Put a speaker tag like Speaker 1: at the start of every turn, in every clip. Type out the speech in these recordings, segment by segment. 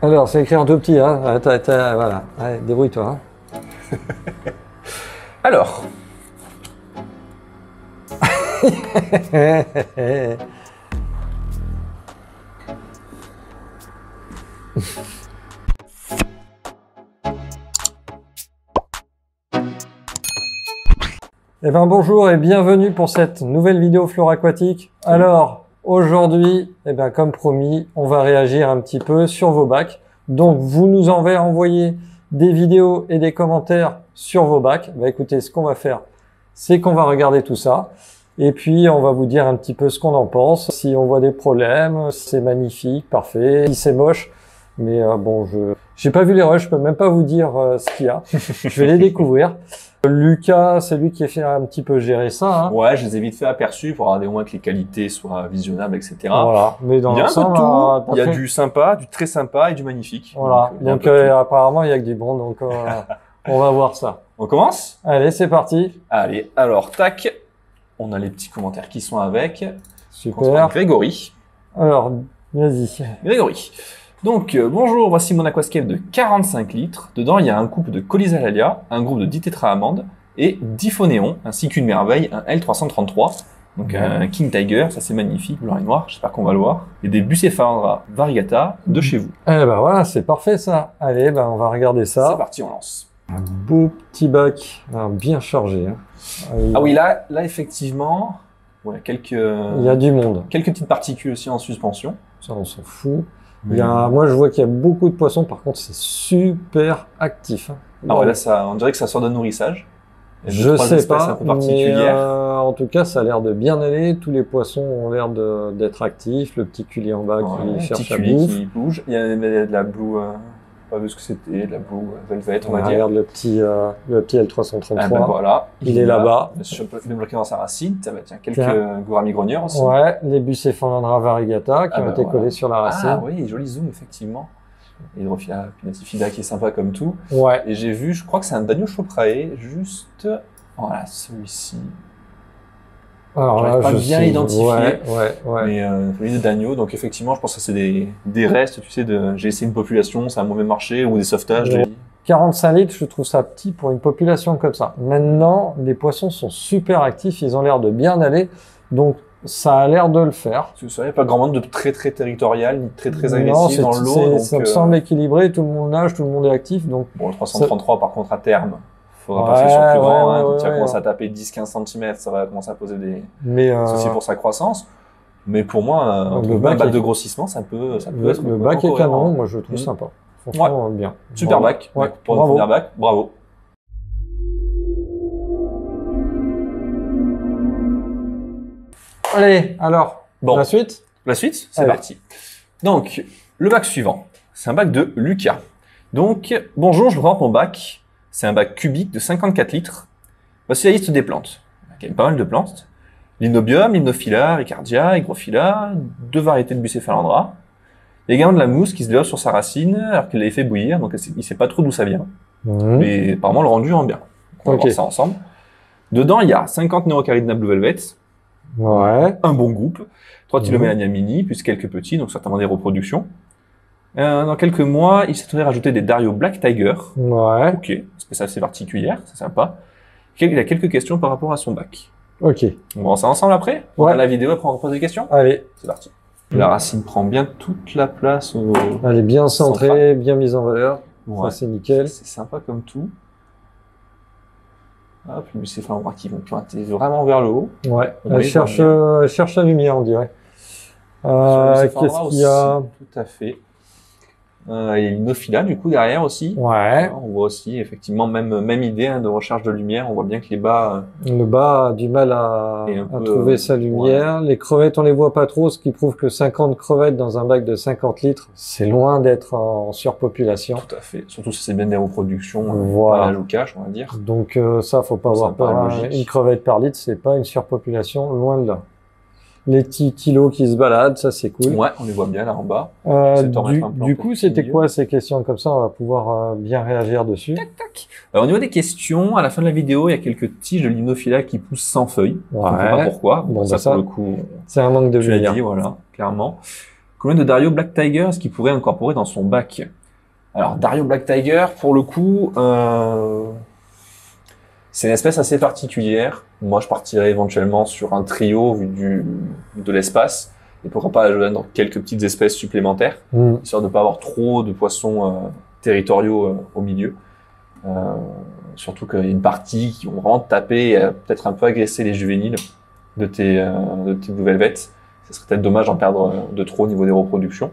Speaker 1: Alors, c'est écrit en tout petit, hein. Voilà. Allez, débrouille-toi. Hein.
Speaker 2: Alors.
Speaker 1: Eh ben bonjour et bienvenue pour cette nouvelle vidéo Flore Aquatique. Alors aujourd'hui, eh ben comme promis, on va réagir un petit peu sur vos bacs. Donc vous nous en avez envoyé des vidéos et des commentaires sur vos bacs. Bah écoutez, ce qu'on va faire, c'est qu'on va regarder tout ça et puis on va vous dire un petit peu ce qu'on en pense. Si on voit des problèmes, si c'est magnifique, parfait, si c'est moche. Mais bon, j'ai pas vu les rushs, je peux même pas vous dire ce qu'il y a. Je vais les découvrir. Lucas, c'est lui qui a fait un petit peu gérer ça. Hein.
Speaker 2: Ouais, je les ai vite fait aperçus pour regarder au moins que les qualités soient visionnables, etc.
Speaker 1: Voilà. Mais dans
Speaker 2: il y a un peu de
Speaker 1: l'ensemble,
Speaker 2: tout. Il y a du sympa, du très sympa et du magnifique.
Speaker 1: Voilà. Donc apparemment, il y a que du bon. Donc on va voir ça.
Speaker 2: On commence?
Speaker 1: Allez, c'est parti.
Speaker 2: Allez, alors tac. On a les petits commentaires qui sont avec.
Speaker 1: Super.
Speaker 2: Grégory.
Speaker 1: Alors, vas-y.
Speaker 2: Grégory. Donc, bonjour, voici mon aquascape de 45 litres. Dedans, il y a un couple de Colizalalia, un groupe de 10 tétra-amandes et 10 phonéons, ainsi qu'une merveille, un L333. Donc, un King Tiger, ça c'est magnifique, blanc et noir, j'espère qu'on va le voir. Et des Bucephalandra variegata de chez vous.
Speaker 1: Eh ben voilà, c'est parfait ça. Allez, ben on va regarder ça.
Speaker 2: C'est parti, on lance.
Speaker 1: Un beau petit bac, alors, bien chargé. Hein.
Speaker 2: Ah oui, là effectivement, ouais,
Speaker 1: il y a du monde.
Speaker 2: Quelques petites particules aussi en suspension. Ça,
Speaker 1: on s'en fout. Moi, je vois qu'il y a beaucoup de poissons. Par contre, c'est super actif. Hein.
Speaker 2: Ah ouais, là, on dirait que ça sort d'un nourrissage.
Speaker 1: Je sais pas,
Speaker 2: un peu particulières.
Speaker 1: Mais en tout cas, ça a l'air de bien aller. Tous les poissons ont l'air d'être actifs. Le petit culier en bas qui cherche à bouffe.
Speaker 2: Qui bouge. Il y a de la blue, pas vu ce que c'était, de la blue velvet, on va dire.
Speaker 1: Regarde le petit L333.
Speaker 2: Ah ben voilà.
Speaker 1: Il est là-bas.
Speaker 2: Je peux le bloquer dans sa racine. Tiens, quelques gouramigrogneurs aussi.
Speaker 1: Ouais, les Bucephalandra variegata qui ont été collés sur la racine.
Speaker 2: Ah oui, joli zoom, effectivement. Hydrophila pinatifida qui est sympa comme tout.
Speaker 1: Ouais.
Speaker 2: Et j'ai vu, je crois que c'est un Daniochoprae, juste, voilà, celui-ci.
Speaker 1: Alors là,
Speaker 2: pas bien identifié.
Speaker 1: Ouais.
Speaker 2: Mais celui de Dagno, donc effectivement, je pense que c'est des restes, tu sais, j'ai essayé une population, c'est un mauvais marché, ou des sauvetages.
Speaker 1: 45 litres, je trouve ça petit pour une population comme ça. Maintenant, les poissons sont super actifs, ils ont l'air de bien aller, donc ça a l'air de le faire.
Speaker 2: Vous savez, pas grand monde de très territorial, ni très agressif dans l'eau.
Speaker 1: Ça me semble équilibré, tout le monde nage, tout le monde est actif. Donc
Speaker 2: bon, le 333 par contre à terme, faudra passer sur plus grand, quand il commence à taper 10-15 cm, ça va commencer à poser des soucis pour sa croissance. Mais pour moi, un bac de grossissement, ça peut être
Speaker 1: le bac est canon, moi je trouve sympa. Franchement, bien.
Speaker 2: Super bac.
Speaker 1: Ouais.
Speaker 2: Pour une première bac, bravo.
Speaker 1: Allez, alors, la suite?
Speaker 2: La suite, c'est parti. Donc, le bac suivant, c'est un bac de Lucas. Donc, bonjour, je vous présente mon bac. C'est un bac cubique de 54 litres. Voici la liste des plantes. Il y a quand même pas mal de plantes. Linobium, Limnophila, Ricardia, Hygrophila, 2 variétés de Bucephalandra. Il y a également de la mousse qui se développe sur sa racine alors qu'elle l'avait fait bouillir, donc il ne sait pas trop d'où ça vient. Mais apparemment, le rendu rend bien. On va voir ça ensemble. Dedans, il y a 50 Neurocaridina Blue Velvet.
Speaker 1: Ouais.
Speaker 2: Un bon groupe. 3 Tylomelania mini, plus quelques petits, donc certainement des reproductions. Dans quelques mois, il s'est rajouter des Dario Black Tiger.
Speaker 1: Ouais.
Speaker 2: Ok, parce que c'est assez particulière, c'est sympa. Il a quelques questions par rapport à son bac.
Speaker 1: Ok.
Speaker 2: On va voir ça ensemble après? On va la vidéo, après on repose des questions?
Speaker 1: Allez.
Speaker 2: C'est parti. La racine prend bien toute la place au...
Speaker 1: Elle est bien centrée, bien mise en valeur.
Speaker 2: Ouais.
Speaker 1: Ça, c'est nickel.
Speaker 2: C'est sympa comme tout. Hop, les Bucephalandra qui vont pointer vraiment vers le haut.
Speaker 1: Ouais. Elle cherche la lumière, on dirait. Qu'est-ce qu'il y a?
Speaker 2: Tout à fait. Il y a une Inophila du coup derrière aussi.
Speaker 1: Ouais.
Speaker 2: On voit aussi effectivement même idée de recherche de lumière. On voit bien que les bas.
Speaker 1: Le bas a du mal à trouver sa lumière. Les crevettes, on les voit pas trop, ce qui prouve que 50 crevettes dans un bac de 50 litres, c'est loin d'être en surpopulation.
Speaker 2: Tout à fait. Surtout si c'est bien des reproductions,
Speaker 1: voilà.
Speaker 2: Pas la loucache, on va dire.
Speaker 1: Donc ça, faut pas avoir peur. Une crevette par litre, c'est pas une surpopulation, loin de là. Les petits kilos qui se baladent, ça c'est cool.
Speaker 2: Ouais, on les voit bien là en bas.
Speaker 1: Du coup, c'était quoi ces questions? Comme ça, on va pouvoir bien réagir dessus.
Speaker 2: Tac, tac. Alors, au niveau des questions, à la fin de la vidéo, il y a quelques tiges de Limnophila qui poussent sans feuilles.
Speaker 1: Ouais.
Speaker 2: On ne sait pas pourquoi.
Speaker 1: Bon,
Speaker 2: ça, pour le coup,
Speaker 1: c'est un manque de lumière.
Speaker 2: Tu l'as dit, voilà, clairement. Combien de Dario Black Tiger est-ce qu'il pourrait incorporer dans son bac? Alors, Dario Black Tiger, pour le coup, c'est une espèce assez particulière. Moi, je partirais éventuellement sur un trio vu de l'espace. Et pourquoi pas ajouter dans quelques petites espèces supplémentaires, histoire de ne pas avoir trop de poissons territoriaux au milieu. Surtout qu'il y a une partie qui vont vraiment taper et peut-être un peu agresser les juvéniles de tes Blue Velvet. Ce serait peut-être dommage d'en perdre de trop au niveau des reproductions.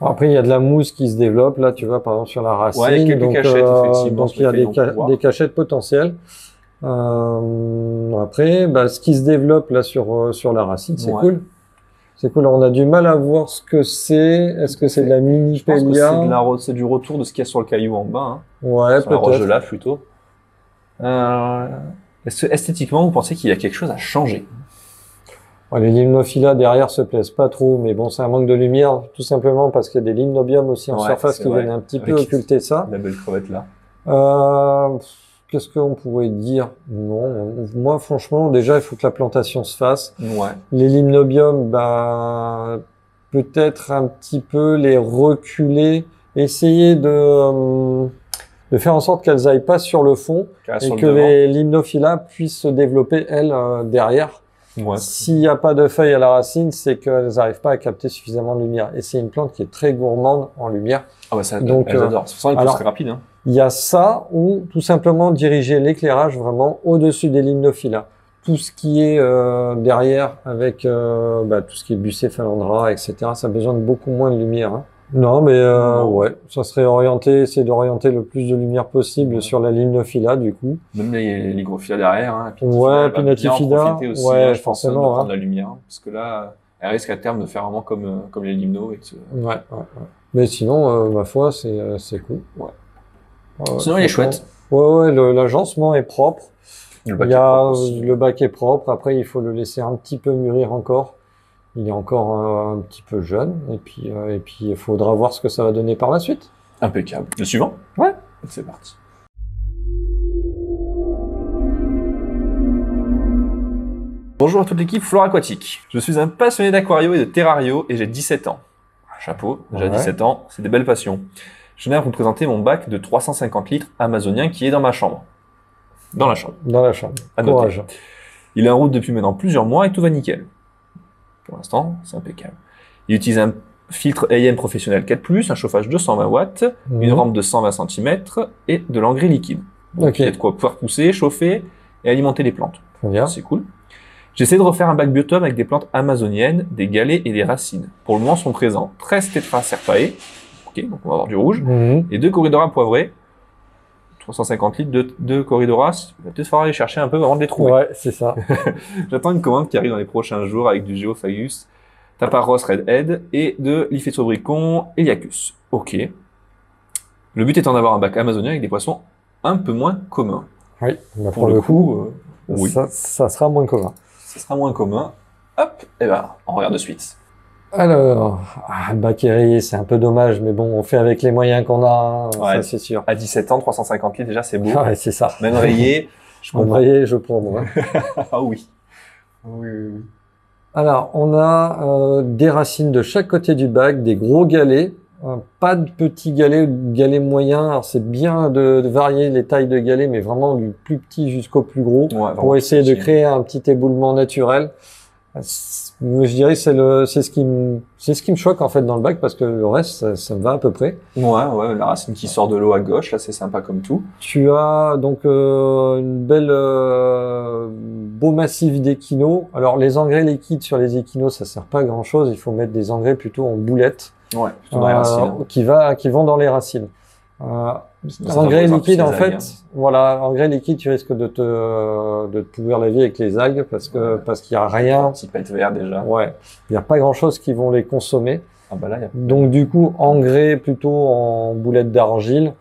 Speaker 1: Après, il y a de la mousse qui se développe. Là, tu vois, par exemple, sur la racine.
Speaker 2: Ouais, il y a quelques cachettes, effectivement.
Speaker 1: Donc, il y a des cachettes potentielles. Après, ce qui se développe là sur la racine, c'est cool. C'est cool. On a du mal à voir ce que c'est. Est-ce que c'est de la mini-pélia?
Speaker 2: C'est du retour de ce qu'il y a sur le caillou en bas. Hein.
Speaker 1: Ouais,
Speaker 2: peut-être. La roche de lave, plutôt. Est-ce que esthétiquement, vous pensez qu'il y a quelque chose à changer?
Speaker 1: Ouais, les limnophilas derrière se plaisent pas trop, mais bon, c'est un manque de lumière, tout simplement parce qu'il y a des limnobiums aussi en surface qui viennent un petit peu occulter ça.
Speaker 2: La belle crevette là.
Speaker 1: Qu'est-ce qu'on pourrait dire? Non, moi franchement, déjà il faut que la plantation se fasse.
Speaker 2: Ouais.
Speaker 1: Les limnobiums, peut-être un petit peu les reculer, essayer de faire en sorte qu'elles aillent pas sur le fond et que les limnophilas puissent se développer elles derrière.
Speaker 2: Ouais.
Speaker 1: S'il n'y a pas de feuilles à la racine, c'est qu'elles n'arrivent pas à capter suffisamment de lumière. Et c'est une plante qui est très gourmande en lumière.
Speaker 2: Ah bah ça, donc j'adore. C'est pour ça que c'est très rapide. Hein.
Speaker 1: Il y a ça ou tout simplement diriger l'éclairage vraiment au-dessus des limnophilas. Tout ce qui est derrière avec tout ce qui est Bucephalandra, etc. Ça a besoin de beaucoup moins de lumière. Hein. Non, mais ouais, ça serait essayer d'orienter le plus de lumière possible sur la limnophila du coup.
Speaker 2: Même les Hygrophila derrière. Hein,
Speaker 1: Pinatifida,
Speaker 2: aussi,
Speaker 1: ouais,
Speaker 2: je pense,
Speaker 1: forcément.
Speaker 2: De prendre la lumière, parce que là, elle risque à terme de faire vraiment comme les limnos.
Speaker 1: Ouais. Mais sinon, ma foi, c'est cool.
Speaker 2: Ouais. Sinon, il est chouette.
Speaker 1: Ouais, l'agencement est propre.
Speaker 2: Le
Speaker 1: bac est propre. Après, il faut le laisser un petit peu mûrir encore. Il est encore un petit peu jeune. Et puis, il faudra voir ce que ça va donner par la suite.
Speaker 2: Impeccable. Le suivant?
Speaker 1: Ouais.
Speaker 2: C'est parti. Bonjour à toute l'équipe Flore Aquatique. Je suis un passionné d'aquario et de terrario et j'ai 17 ans. Chapeau, déjà 17 ans, c'est des belles passions. Je viens vous présenter mon bac de 350 litres amazonien qui est dans ma chambre. Dans la chambre.
Speaker 1: Courage.
Speaker 2: Il est en route depuis maintenant plusieurs mois et tout va nickel. Pour l'instant, c'est impeccable. Il utilise un filtre AM professionnel 4+, un chauffage de 120 watts, une rampe de 120 cm et de l'engrais liquide. Donc, il y a de quoi pouvoir pousser, chauffer et alimenter les plantes. C'est cool. J'essaie de refaire un bac biotome avec des plantes amazoniennes, des galets et des racines. Pour le moment, sont présents 13 Tetra serpae, donc on va avoir du rouge, et 2 Corydora poivrés, 350 litres de Corydora. Il va peut-être falloir aller chercher un peu avant de les trouver.
Speaker 1: Ouais, c'est ça.
Speaker 2: J'attends une commande qui arrive dans les prochains jours avec du Geophagus, Taparos Redhead et de l'Iphesobricon Eliacus. Ok. Le but étant d'avoir un bac amazonien avec des poissons un peu moins communs.
Speaker 1: Oui, pour le coup,
Speaker 2: oui.
Speaker 1: Ça sera moins commun.
Speaker 2: Ça sera moins commun. Hop, et on regarde de suite.
Speaker 1: Alors, bac et rayé, c'est un peu dommage, mais bon, on fait avec les moyens qu'on a, ça c'est sûr.
Speaker 2: À 17 ans, 350 litres, déjà, c'est beau.
Speaker 1: Ouais, c'est ça.
Speaker 2: Même rayé,
Speaker 1: je comprends. Rayé, je prends, moi.
Speaker 2: Ah oui.
Speaker 1: Oui. Alors, on a des racines de chaque côté du bac, des gros galets, pas de petits galets ou de galets moyens. Alors, c'est bien de varier les tailles de galets, mais vraiment du plus petit jusqu'au plus gros, pour essayer de créer un petit éboulement naturel. Je dirais que c'est ce qui me choque en fait dans le bac, parce que le reste ça me va à peu près.
Speaker 2: Ouais, la racine qui sort de l'eau à gauche, là c'est sympa comme tout.
Speaker 1: Tu as donc une belle beau massif d'échinos. Alors les engrais liquides sur les échinos ça sert pas à grand chose, il faut mettre des engrais plutôt en boulettes.
Speaker 2: Ouais, plutôt dans les racines.
Speaker 1: Qui vont dans les racines. Engrais liquide en fait, engrais liquide tu risques de te pourrir la vie avec les algues parce qu'il y a rien.
Speaker 2: Un petit pet vert déjà.
Speaker 1: Ouais, il y a pas grand chose qui vont les consommer.
Speaker 2: Ah bah là,
Speaker 1: donc du coup engrais plutôt en boulettes d'argile.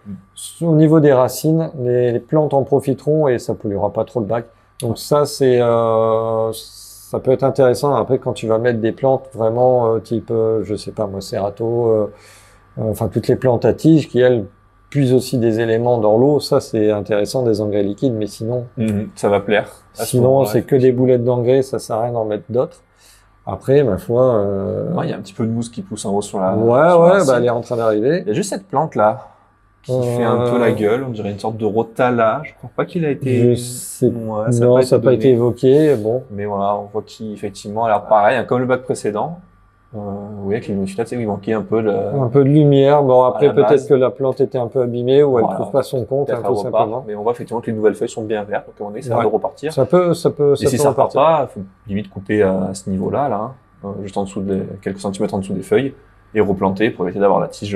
Speaker 1: Au niveau des racines, les plantes en profiteront et ça polluera pas trop le bac. Donc ça ça peut être intéressant après quand tu vas mettre des plantes vraiment type je sais pas moi Cerato, toutes les plantes à tiges qui elles puisent aussi des éléments dans l'eau, ça c'est intéressant des engrais liquides, mais sinon
Speaker 2: ça va plaire.
Speaker 1: Sinon c'est que des boulettes d'engrais, ça sert à rien d'en mettre d'autres. Après, ma foi...
Speaker 2: Ouais, il y a un petit peu de mousse qui pousse en haut sur la...
Speaker 1: Ouais,
Speaker 2: sur la
Speaker 1: ouais,
Speaker 2: racine.
Speaker 1: elle est en train d'arriver.
Speaker 2: Il y a juste cette plante-là qui fait un peu la gueule. On dirait une sorte de rotala. Je crois pas qu'il a été...
Speaker 1: Je sais.
Speaker 2: Ouais,
Speaker 1: Non, ça n'a pas été évoqué. Bon.
Speaker 2: Mais voilà, on voit qu'effectivement, alors pareil, hein, comme le bac précédent, oui, avec les luminophila, tu sais, il manquait un peu de...
Speaker 1: Un peu de lumière. Bon, après,
Speaker 2: la base.
Speaker 1: peut-être que la plante était un peu abîmée ou elle
Speaker 2: Voilà.
Speaker 1: trouve pas son compte,
Speaker 2: Peut-être
Speaker 1: tout
Speaker 2: elle repart,
Speaker 1: simplement.
Speaker 2: mais on voit effectivement que les nouvelles feuilles sont bien vertes, donc à un moment donné, ça a
Speaker 1: Ouais.
Speaker 2: l'air de repartir.
Speaker 1: Ça peut
Speaker 2: Et si ça repart
Speaker 1: repartir.
Speaker 2: pas, il faut limite couper à ce niveau-là, là, juste en dessous quelques centimètres en dessous des feuilles, et replanter pour éviter d'avoir la tige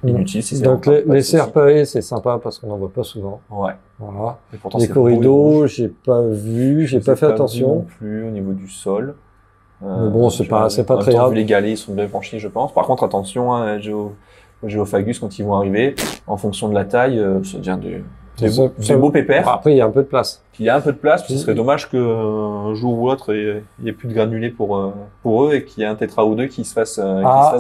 Speaker 2: inutile. Si c'est
Speaker 1: Donc,
Speaker 2: pas
Speaker 1: les
Speaker 2: de souci.
Speaker 1: serpents, c'est sympa parce qu'on n'en voit pas souvent.
Speaker 2: Ouais.
Speaker 1: Voilà.
Speaker 2: Et pourtant,
Speaker 1: Les
Speaker 2: c'est beau et
Speaker 1: corridors,
Speaker 2: rouge.
Speaker 1: j'ai pas vu, j'ai
Speaker 2: Je
Speaker 1: pas
Speaker 2: les ai
Speaker 1: fait
Speaker 2: vu
Speaker 1: attention.
Speaker 2: non plus au niveau du sol.
Speaker 1: Mais bon, c'est pas
Speaker 2: en même
Speaker 1: très
Speaker 2: temps,
Speaker 1: grave.
Speaker 2: vu les galets, ils sont bien penchés, je pense. Par contre, attention, hein, aux géophagus, quand ils vont arriver, en fonction de la taille, ça devient des beaux pépères.
Speaker 1: Après, il y a un peu de place.
Speaker 2: Il y a un peu de place, puis ce serait dommage qu'un jour ou l'autre, il n'y ait plus de granulés pour eux et qu'il y ait un tétra ou deux qui se fasse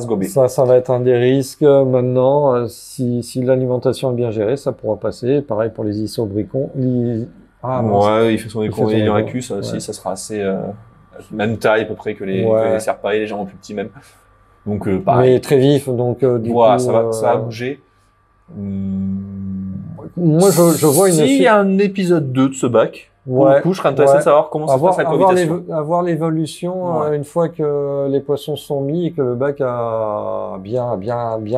Speaker 2: gober.
Speaker 1: Ça va être un des risques maintenant. Si l'alimentation est bien gérée, ça pourra passer. Pareil pour les isobricons.
Speaker 2: Ouais, il fait son écorniloracus, ça aussi,
Speaker 1: ouais.
Speaker 2: ça sera assez même taille à peu près que les serpailles, légèrement plus petits même. Donc pareil.
Speaker 1: Mais très vif, donc du
Speaker 2: voilà,
Speaker 1: coup,
Speaker 2: ça va bouger.
Speaker 1: Moi, je vois une...
Speaker 2: S'il y a un épisode 2 de ce bac, pour le coup, je serais intéressé de savoir comment ça se passe la cohabitation.
Speaker 1: Avoir l'évolution une fois que les poissons sont mis et que le bac a bien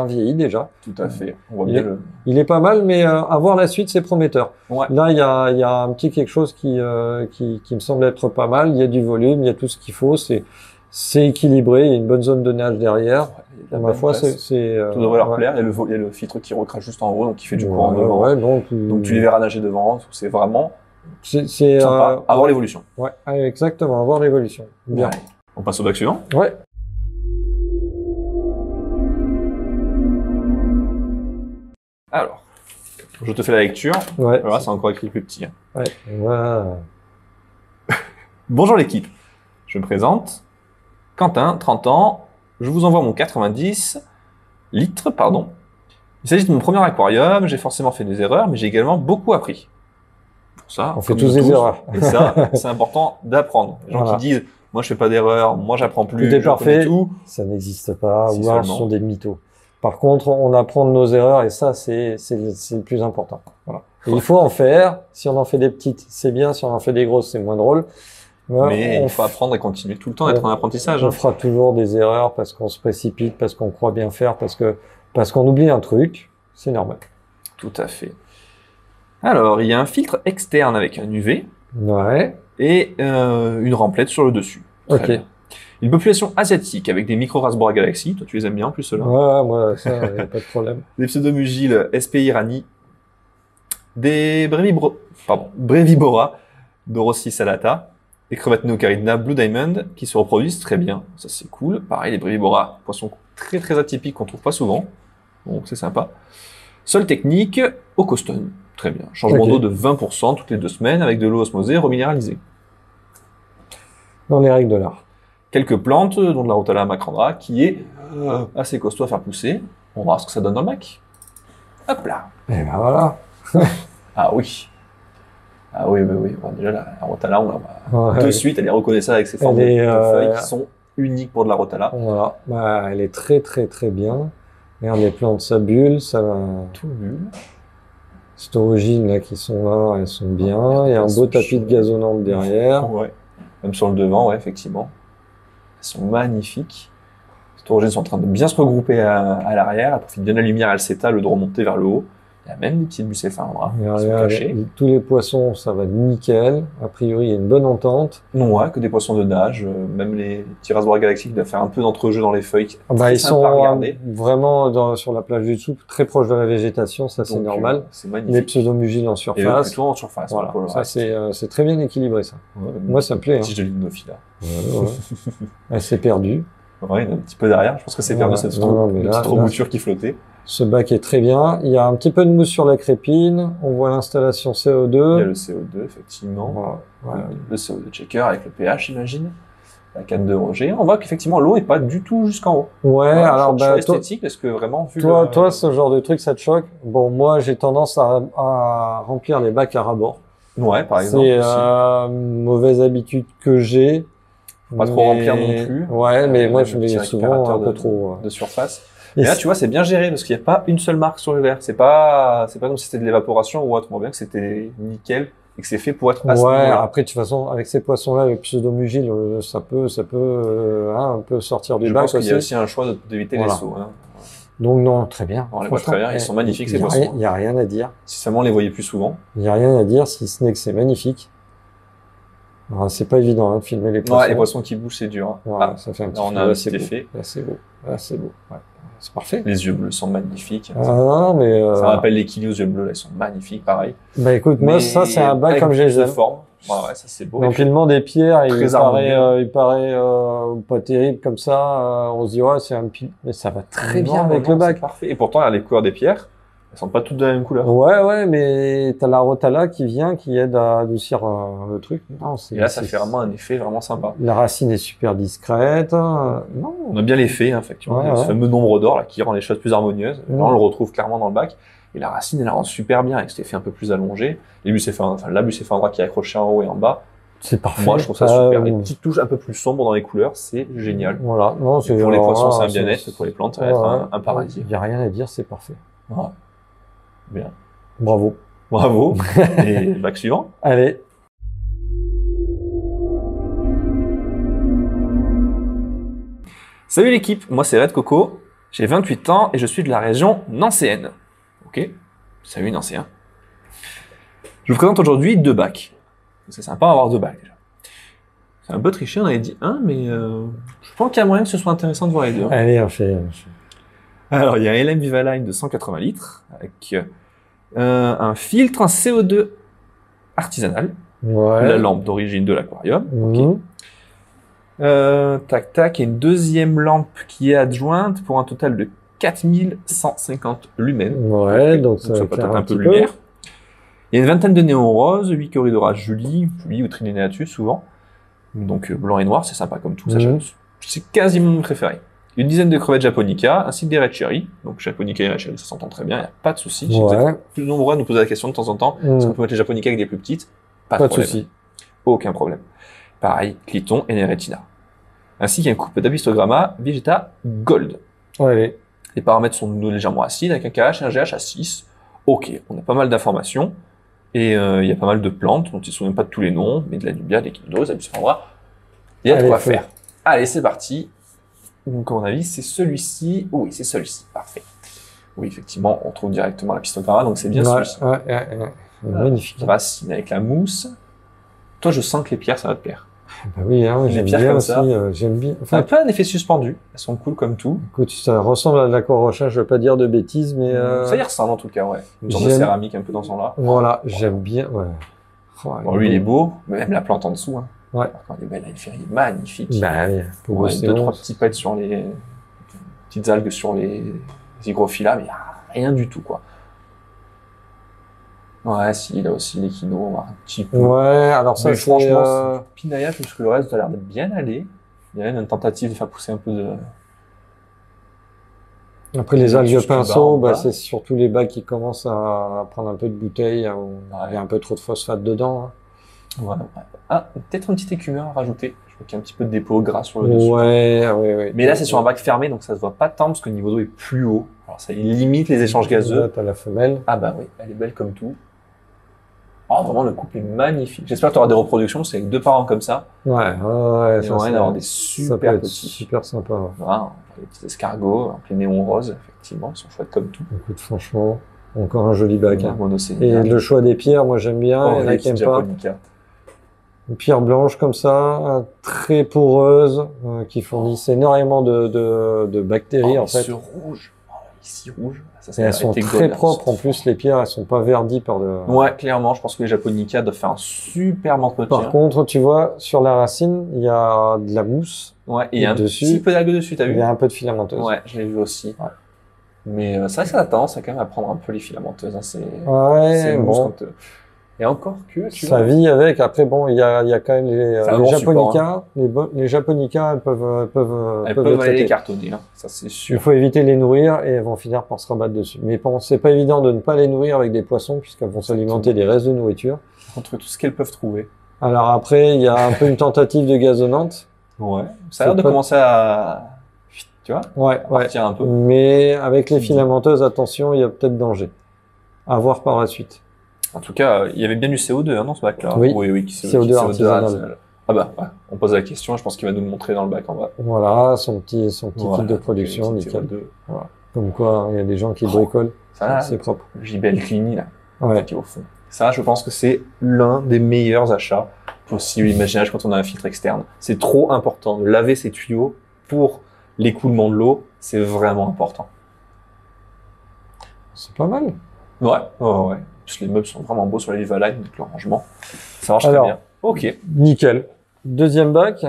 Speaker 1: vieilli déjà.
Speaker 2: Tout à fait. On voit bien
Speaker 1: il est pas mal, mais avoir la suite, c'est prometteur.
Speaker 2: Ouais.
Speaker 1: Là, il y a un petit quelque chose qui me semble être pas mal. Il y a du volume, il y a tout ce qu'il faut. C'est équilibré. Il y a une bonne zone de nage derrière.
Speaker 2: Ouais,
Speaker 1: ma foi, c'est
Speaker 2: tout devrait leur plaire. Il y a le filtre qui recrache juste en haut, donc qui fait du courant devant.
Speaker 1: Ouais,
Speaker 2: donc tu les verras nager devant. C'est vraiment
Speaker 1: c'est
Speaker 2: sympa. Avoir l'évolution.
Speaker 1: Ouais, exactement. Avoir l'évolution. Bien.
Speaker 2: Ouais. On passe au bac suivant.
Speaker 1: Ouais.
Speaker 2: Alors, je te fais la lecture.
Speaker 1: Ouais.
Speaker 2: Alors là, c'est encore écrit plus petit.
Speaker 1: Ouais. Ouais.
Speaker 2: Bonjour l'équipe. Je me présente. Quentin, 30 ans. Je vous envoie mon 90 litres, pardon. Il s'agit de mon premier aquarium. J'ai forcément fait des erreurs, mais j'ai également beaucoup appris. Pour ça,
Speaker 1: on fait tous des erreurs.
Speaker 2: Et ça, c'est important d'apprendre. Les gens qui disent, moi je fais pas d'erreur, moi j'apprends plus,
Speaker 1: tout est parfait,
Speaker 2: tout.
Speaker 1: Ça n'existe pas,
Speaker 2: Si
Speaker 1: ou alors ce sont des mythos. Par contre, on apprend de nos erreurs et ça, c'est le plus important. Voilà. Et il faut en faire. Si on en fait des petites, c'est bien. Si on en fait des grosses, c'est moins drôle.
Speaker 2: Mais il faut apprendre et continuer tout le temps, être en apprentissage.
Speaker 1: On fera toujours des erreurs parce qu'on se précipite, parce qu'on croit bien faire, parce qu'on oublie un truc. C'est normal.
Speaker 2: Tout à fait. Alors, il y a un filtre externe avec un UV.
Speaker 1: Ouais.
Speaker 2: Et une remplette sur le dessus.
Speaker 1: Ok.
Speaker 2: Bien. Une population asiatique avec des micro-Rasbora Galaxy. Toi, tu les aimes bien en plus, ceux-là.
Speaker 1: Ouais, moi, ça, y a pas de problème.
Speaker 2: Des pseudomugiles SP Irani. Des Brevibora Dorossi salata. Des crevettes Neocaridna Blue Diamond qui se reproduisent très bien. Ça, c'est cool. Pareil, les Brevibora, poissons très très atypiques qu'on trouve pas souvent. Donc, c'est sympa. Sol technique, eau costone. Très bien. Changement d'eau de 20% toutes les 2 semaines avec de l'eau osmosée reminéralisée.
Speaker 1: Dans les règles de l'art.
Speaker 2: Quelques plantes, dont de la Rotala macrandra, qui est assez costaud à faire pousser. On va voir ce que ça donne dans le bac. Hop là.
Speaker 1: Et ben voilà.
Speaker 2: Ah oui. Ah oui. Bon, déjà, la Rotala, on va de suite, elle est reconnaissable avec ses formes de feuilles qui sont uniques pour de la Rotala.
Speaker 1: Voilà. Bah, elle est très très très bien. Regarde les plantes, ça bulle, ça va.
Speaker 2: Tout bulle.
Speaker 1: Cette origine là qui sont là, elles sont bien. Il y a un beau tapis de gazonnante derrière.
Speaker 2: Ouais. Même sur le devant, ouais, effectivement. Elles sont magnifiques. Ces origines sont en train de bien se regrouper à l'arrière. Elles profitent bien de la lumière, elles s'étalent, de remonter vers le haut. Il y a même des petites bucéphalandra qui sont cachées.
Speaker 1: Tous les poissons, ça va nickel. A priori, il y a une bonne entente.
Speaker 2: Non, ouais, que des poissons de nage. Même les petits Rasbora Galaxy qui doivent faire un peu d'entrejeu dans les feuilles.
Speaker 1: Ils sont vraiment sur la plage du dessous, très proche de la végétation, ça c'est normal.
Speaker 2: C'est magnifique.
Speaker 1: Les pseudomugiles en surface.
Speaker 2: Et plutôt en surface.
Speaker 1: Voilà, ça c'est très bien équilibré ça. Ouais, moi ça me plaît.
Speaker 2: Tige de Limnophila.
Speaker 1: Elle s'est perdue.
Speaker 2: Ouais, un petit peu derrière. Je pense que c'est perdu cette petite rebouture qui flottait.
Speaker 1: Ce bac est très bien. Il y a un petit peu de mousse sur la crépine. On voit l'installation CO2.
Speaker 2: Il y a le CO2, effectivement. Voilà. Le CO2 checker avec le pH, j'imagine. La canne de Roger. On voit qu'effectivement, l'eau n'est pas du tout jusqu'en haut.
Speaker 1: Ouais, alors,
Speaker 2: choix esthétique, parce que vraiment, vu
Speaker 1: toi, ce genre de truc, ça te choque? Bon, moi, j'ai tendance à remplir les bacs à rabord.
Speaker 2: Ouais, par exemple.
Speaker 1: C'est une mauvaise habitude que j'ai.
Speaker 2: pas trop remplir non plus.
Speaker 1: Ouais, mais moi je
Speaker 2: Le
Speaker 1: mets
Speaker 2: petit
Speaker 1: souvent
Speaker 2: récupérateur
Speaker 1: un peu trop.
Speaker 2: de surface.
Speaker 1: Et
Speaker 2: Et là, tu vois, c'est bien géré parce qu'il n'y a pas une seule marque sur le verre. C'est pas comme si c'était de l'évaporation ou autre. On voit bien que c'était nickel et que c'est fait pour être à ce
Speaker 1: ouais,
Speaker 2: niveau-là.
Speaker 1: après de toute façon, avec ces poissons-là, avec pseudomugile, ça peut un peu sortir du
Speaker 2: Je
Speaker 1: bac
Speaker 2: pense qu'il y a
Speaker 1: aussi.
Speaker 2: aussi un choix d'éviter
Speaker 1: Voilà.
Speaker 2: les sauts. Hein.
Speaker 1: Donc non, très bien.
Speaker 2: On les voit très bien, ils sont magnifiques ces
Speaker 1: Il
Speaker 2: poissons.
Speaker 1: n'y a rien à dire.
Speaker 2: Si seulement on les voyait plus souvent.
Speaker 1: Il n'y a rien à dire, si ce n'est que c'est magnifique. Alors, c'est pas évident hein, de filmer les poissons.
Speaker 2: Ouais, les poissons qui bougent, c'est dur. Hein.
Speaker 1: Voilà, ça fait un petit
Speaker 2: là, on
Speaker 1: peu.
Speaker 2: a un
Speaker 1: Là,
Speaker 2: petit
Speaker 1: c'est beau.
Speaker 2: effet.
Speaker 1: Là, c'est beau. Là, c'est beau. Ouais. C'est parfait.
Speaker 2: Les yeux bleus sont magnifiques.
Speaker 1: Ah, non, mais
Speaker 2: Ça rappelle les kilos aux yeux bleus, là, ils sont magnifiques, pareil.
Speaker 1: bah écoute, moi,
Speaker 2: Mais
Speaker 1: ça, c'est un bac
Speaker 2: avec
Speaker 1: comme je les
Speaker 2: plus de
Speaker 1: aime.
Speaker 2: forme. Ouais, ça c'est beau. Et puis,
Speaker 1: L'empilement des pierres,
Speaker 2: très harmonieux.
Speaker 1: il paraît pas terrible comme ça. On se dit, ouais, c'est un pile. Mais ça va très bien
Speaker 2: Non,
Speaker 1: avec
Speaker 2: non,
Speaker 1: le bac.
Speaker 2: c'est parfait. Et pourtant, les couleurs des pierres, elles sont pas toutes de la même couleur.
Speaker 1: Ouais, mais t'as la rotala qui vient, qui aide à adoucir le truc. Non,
Speaker 2: Et là, ça fait vraiment un effet vraiment sympa.
Speaker 1: La racine est super discrète. Non.
Speaker 2: On a bien l'effet, hein, effectivement.
Speaker 1: Ouais,
Speaker 2: Il y a ce
Speaker 1: ouais.
Speaker 2: fameux nombre d'or là qui rend les choses plus harmonieuses.
Speaker 1: Mm.
Speaker 2: Là, on le retrouve clairement dans le bac. Et la racine, elle la rend super bien avec cet effet un peu plus allongé. La bucéphale qui est accrochée en haut et en bas.
Speaker 1: C'est parfait.
Speaker 2: Moi, je trouve ça super. Les petites touches un peu plus sombres dans les couleurs, c'est génial.
Speaker 1: Voilà. Non,
Speaker 2: Et pour les poissons, c'est un
Speaker 1: c'est-
Speaker 2: bien-être. Pour les plantes, ça va être un paradis.
Speaker 1: Il n'y a rien à dire, c'est parfait.
Speaker 2: Ouais. Bien.
Speaker 1: Bravo.
Speaker 2: Bravo. Et bac suivant.
Speaker 1: Allez.
Speaker 2: Salut l'équipe, moi c'est Red Coco, j'ai 28 ans et je suis de la région nancéenne. Ok, salut nancéen. Je vous présente aujourd'hui 2 bacs. C'est sympa d'avoir 2 bacs déjà. C'est un peu triché, on avait dit un, mais je pense qu'il y a moyen que ce soit intéressant de voir les deux.
Speaker 1: Allez, on fait.
Speaker 2: Alors il y a un LM Vivaline de 180 litres avec un filtre en CO2 artisanal,
Speaker 1: Ouais.
Speaker 2: la lampe d'origine de l'aquarium.
Speaker 1: Mhm.
Speaker 2: Et une deuxième lampe qui est adjointe pour un total de 4150 lumens.
Speaker 1: Ouais, donc
Speaker 2: Ça peut
Speaker 1: éclaire
Speaker 2: être un peu
Speaker 1: petit
Speaker 2: de lumière. Il y a une vingtaine de néons roses, 8 corridors Julie ou Trinéatus souvent. Donc blanc et noir, c'est sympa comme tout. Ça,
Speaker 1: Mhm.
Speaker 2: c'est quasiment mon préféré. Une dizaine de crevettes japonica, ainsi que des red cherry. Donc japonica et red cherry, ça s'entend très bien, il n'y a pas de souci. Si vous
Speaker 1: Ouais.
Speaker 2: êtes plus nombreux à nous poser la question de temps en temps, est-ce qu'on peut mettre les japonica avec des plus petites? Pas
Speaker 1: Pas
Speaker 2: de
Speaker 1: de
Speaker 2: problème.
Speaker 1: souci.
Speaker 2: Aucun problème. Pareil, Cliton et Neretina. Ainsi qu'un couple d'Abistogramma Vegeta Gold.
Speaker 1: Ouais, allez.
Speaker 2: Les paramètres sont légèrement acides, avec un KH et un GH à 6. Ok, on a pas mal d'informations. Et il y a pas mal de plantes, dont ils ne se souviennent pas de tous les noms, mais de la Nubia, des Echinoderms, des Abyssophora. Il y a de
Speaker 1: Allez,
Speaker 2: quoi
Speaker 1: feu.
Speaker 2: faire. Allez, c'est parti. Donc, à mon avis, c'est celui-ci. Oui, c'est celui-ci. Parfait. Oui, effectivement, on trouve directement la Pistogramma, donc c'est bien
Speaker 1: Ouais,
Speaker 2: celui-ci.
Speaker 1: ouais. Magnifique.
Speaker 2: Racine avec la mousse. Toi, je sens que les pierres, ça va te plaire.
Speaker 1: Bah oui, hein,
Speaker 2: Les
Speaker 1: j'aime
Speaker 2: pierres
Speaker 1: bien
Speaker 2: comme
Speaker 1: aussi.
Speaker 2: ça.
Speaker 1: J'aime bien.
Speaker 2: C'est un
Speaker 1: Enfin,
Speaker 2: peu un effet suspendu. Elles sont cool comme tout.
Speaker 1: écoute, ça ressemble à de l'aquarochin, je veux pas dire de bêtises, mais
Speaker 2: Ça y ressemble en tout cas, ouais. Une sorte de
Speaker 1: j'aime-
Speaker 2: céramique un peu dans son là.
Speaker 1: voilà, j'aime bien. Ouais. Oh,
Speaker 2: Bon, lui, il est beau, mais même la plante en dessous. Hein.
Speaker 1: Ouais.
Speaker 2: Quand elle est belle, elle est magnifique.
Speaker 1: Bah oui, pour
Speaker 2: Ouais,
Speaker 1: bosser
Speaker 2: 2-3
Speaker 1: on.
Speaker 2: petits pets sur les petites algues sur les hygrophila, mais rien du tout, quoi. Ouais, si, là aussi, l'échino, un petit peu.
Speaker 1: Ouais, alors ça,
Speaker 2: Mais
Speaker 1: c'est.
Speaker 2: franchement, c'est du pinaillage, parce que le reste a l'air d'être bien allé. Il y a même une tentative de faire pousser un peu de...
Speaker 1: Après les algues
Speaker 2: Juste
Speaker 1: pinceau,
Speaker 2: en bas.
Speaker 1: bah, c'est surtout les bacs qui commencent à prendre un peu de bouteille, où il y a un peu trop de phosphate dedans.
Speaker 2: Ouais. Ah, peut-être un petit écumeur à rajouter. Je vois qu'il y a un petit peu de dépôt gras sur le
Speaker 1: Hein.
Speaker 2: dessus.
Speaker 1: Ouais.
Speaker 2: Mais là, c'est sur un bac fermé, donc ça se voit pas tant, parce que le niveau d'eau est plus haut. Alors ça limite les échanges
Speaker 1: Là,
Speaker 2: gazeux.
Speaker 1: t'as la femelle.
Speaker 2: Ah bah oui, elle est belle comme tout. Oh, vraiment, le couple est magnifique. J'espère que tu auras des reproductions, c'est avec 2 parents comme ça.
Speaker 1: Ouais,
Speaker 2: Il y aura d'avoir des
Speaker 1: ça peut
Speaker 2: super
Speaker 1: être
Speaker 2: petits.
Speaker 1: super sympa. Ouais.
Speaker 2: Voilà, les petits escargots, un peu néon rose, effectivement, ils sont chouettes comme tout.
Speaker 1: Écoute, franchement, encore un joli bac. Hein. Et
Speaker 2: Monocénial.
Speaker 1: le choix des pierres, moi j'aime bien.
Speaker 2: Oh,
Speaker 1: Il y en a
Speaker 2: les
Speaker 1: qui aiment
Speaker 2: petites
Speaker 1: pas.
Speaker 2: japonica.
Speaker 1: Une pierre blanche comme ça, très poreuse, qui fournissent énormément de bactéries
Speaker 2: Oh,
Speaker 1: en fait.
Speaker 2: ce rouge. Oh, ici rouge. Ça,
Speaker 1: Et elles sont
Speaker 2: été
Speaker 1: très
Speaker 2: gold, hein.
Speaker 1: propres en plus, les pierres, elles sont pas verdies par de...
Speaker 2: Ouais, clairement, je pense que les japonica doivent faire un superbe entretien.
Speaker 1: Par contre, tu vois, sur la racine, il y a de la mousse,
Speaker 2: ouais, et il y a un
Speaker 1: dessus,
Speaker 2: petit peu d'algue dessus, t'as
Speaker 1: il
Speaker 2: vu?
Speaker 1: y a un peu de filamenteuse.
Speaker 2: Ouais, je l'ai vu aussi.
Speaker 1: Ouais.
Speaker 2: Mais c'est vrai que ça a tendance à quand même à prendre un peu les filamenteuses. Hein. C'est
Speaker 1: Ouais,
Speaker 2: mousse
Speaker 1: bon,
Speaker 2: quand, et encore que, tu
Speaker 1: ça
Speaker 2: vois.
Speaker 1: vit avec. Après, bon, il y a quand même
Speaker 2: C'est un
Speaker 1: les
Speaker 2: bon
Speaker 1: japonica. Les japonica, elles peuvent
Speaker 2: Elles
Speaker 1: les
Speaker 2: peuvent aller les
Speaker 1: traiter.
Speaker 2: cartonner, hein. Ça c'est
Speaker 1: Il
Speaker 2: sûr.
Speaker 1: faut éviter de les nourrir et elles vont finir par se rabattre dessus. Mais bon, c'est pas évident de ne pas les nourrir avec des poissons puisqu'elles vont s'alimenter des restes de nourriture.
Speaker 2: Entre tout ce qu'elles peuvent trouver.
Speaker 1: Alors après, il y a un peu une tentative de gazonnante.
Speaker 2: Ouais. Ça a l'air de
Speaker 1: pas-
Speaker 2: commencer à, tu vois,
Speaker 1: Ouais, ouais.
Speaker 2: partir un peu.
Speaker 1: Mais avec les filamenteuses, attention, il y a peut-être danger. À voir par la suite.
Speaker 2: En tout cas, il y avait bien du CO2 hein, dans ce bac-là.
Speaker 1: Oui.
Speaker 2: Oui,
Speaker 1: CO2 artisanal.
Speaker 2: Ah bah, ouais. On pose la question, je pense qu'il va nous le montrer dans le bac en bas.
Speaker 1: Voilà, son petit
Speaker 2: Voilà,
Speaker 1: kit de production,
Speaker 2: petit
Speaker 1: nickel.
Speaker 2: CO2.
Speaker 1: Voilà. Comme quoi, il y a des gens qui bricolent.
Speaker 2: Ça, là,
Speaker 1: C'est propre.
Speaker 2: le JBL Clini, là,
Speaker 1: Ouais.
Speaker 2: qui est au fond. Ça, je pense que c'est l'un des meilleurs achats possibles, imaginage quand on a un filtre externe. C'est trop important de laver ses tuyaux pour l'écoulement de l'eau. C'est vraiment important.
Speaker 1: C'est pas mal.
Speaker 2: Ouais. Parce que les meubles sont vraiment beaux sur la Vivaline, donc le rangement. Ça marche
Speaker 1: Alors,
Speaker 2: très bien. Ok.
Speaker 1: Nickel. Deuxième bac.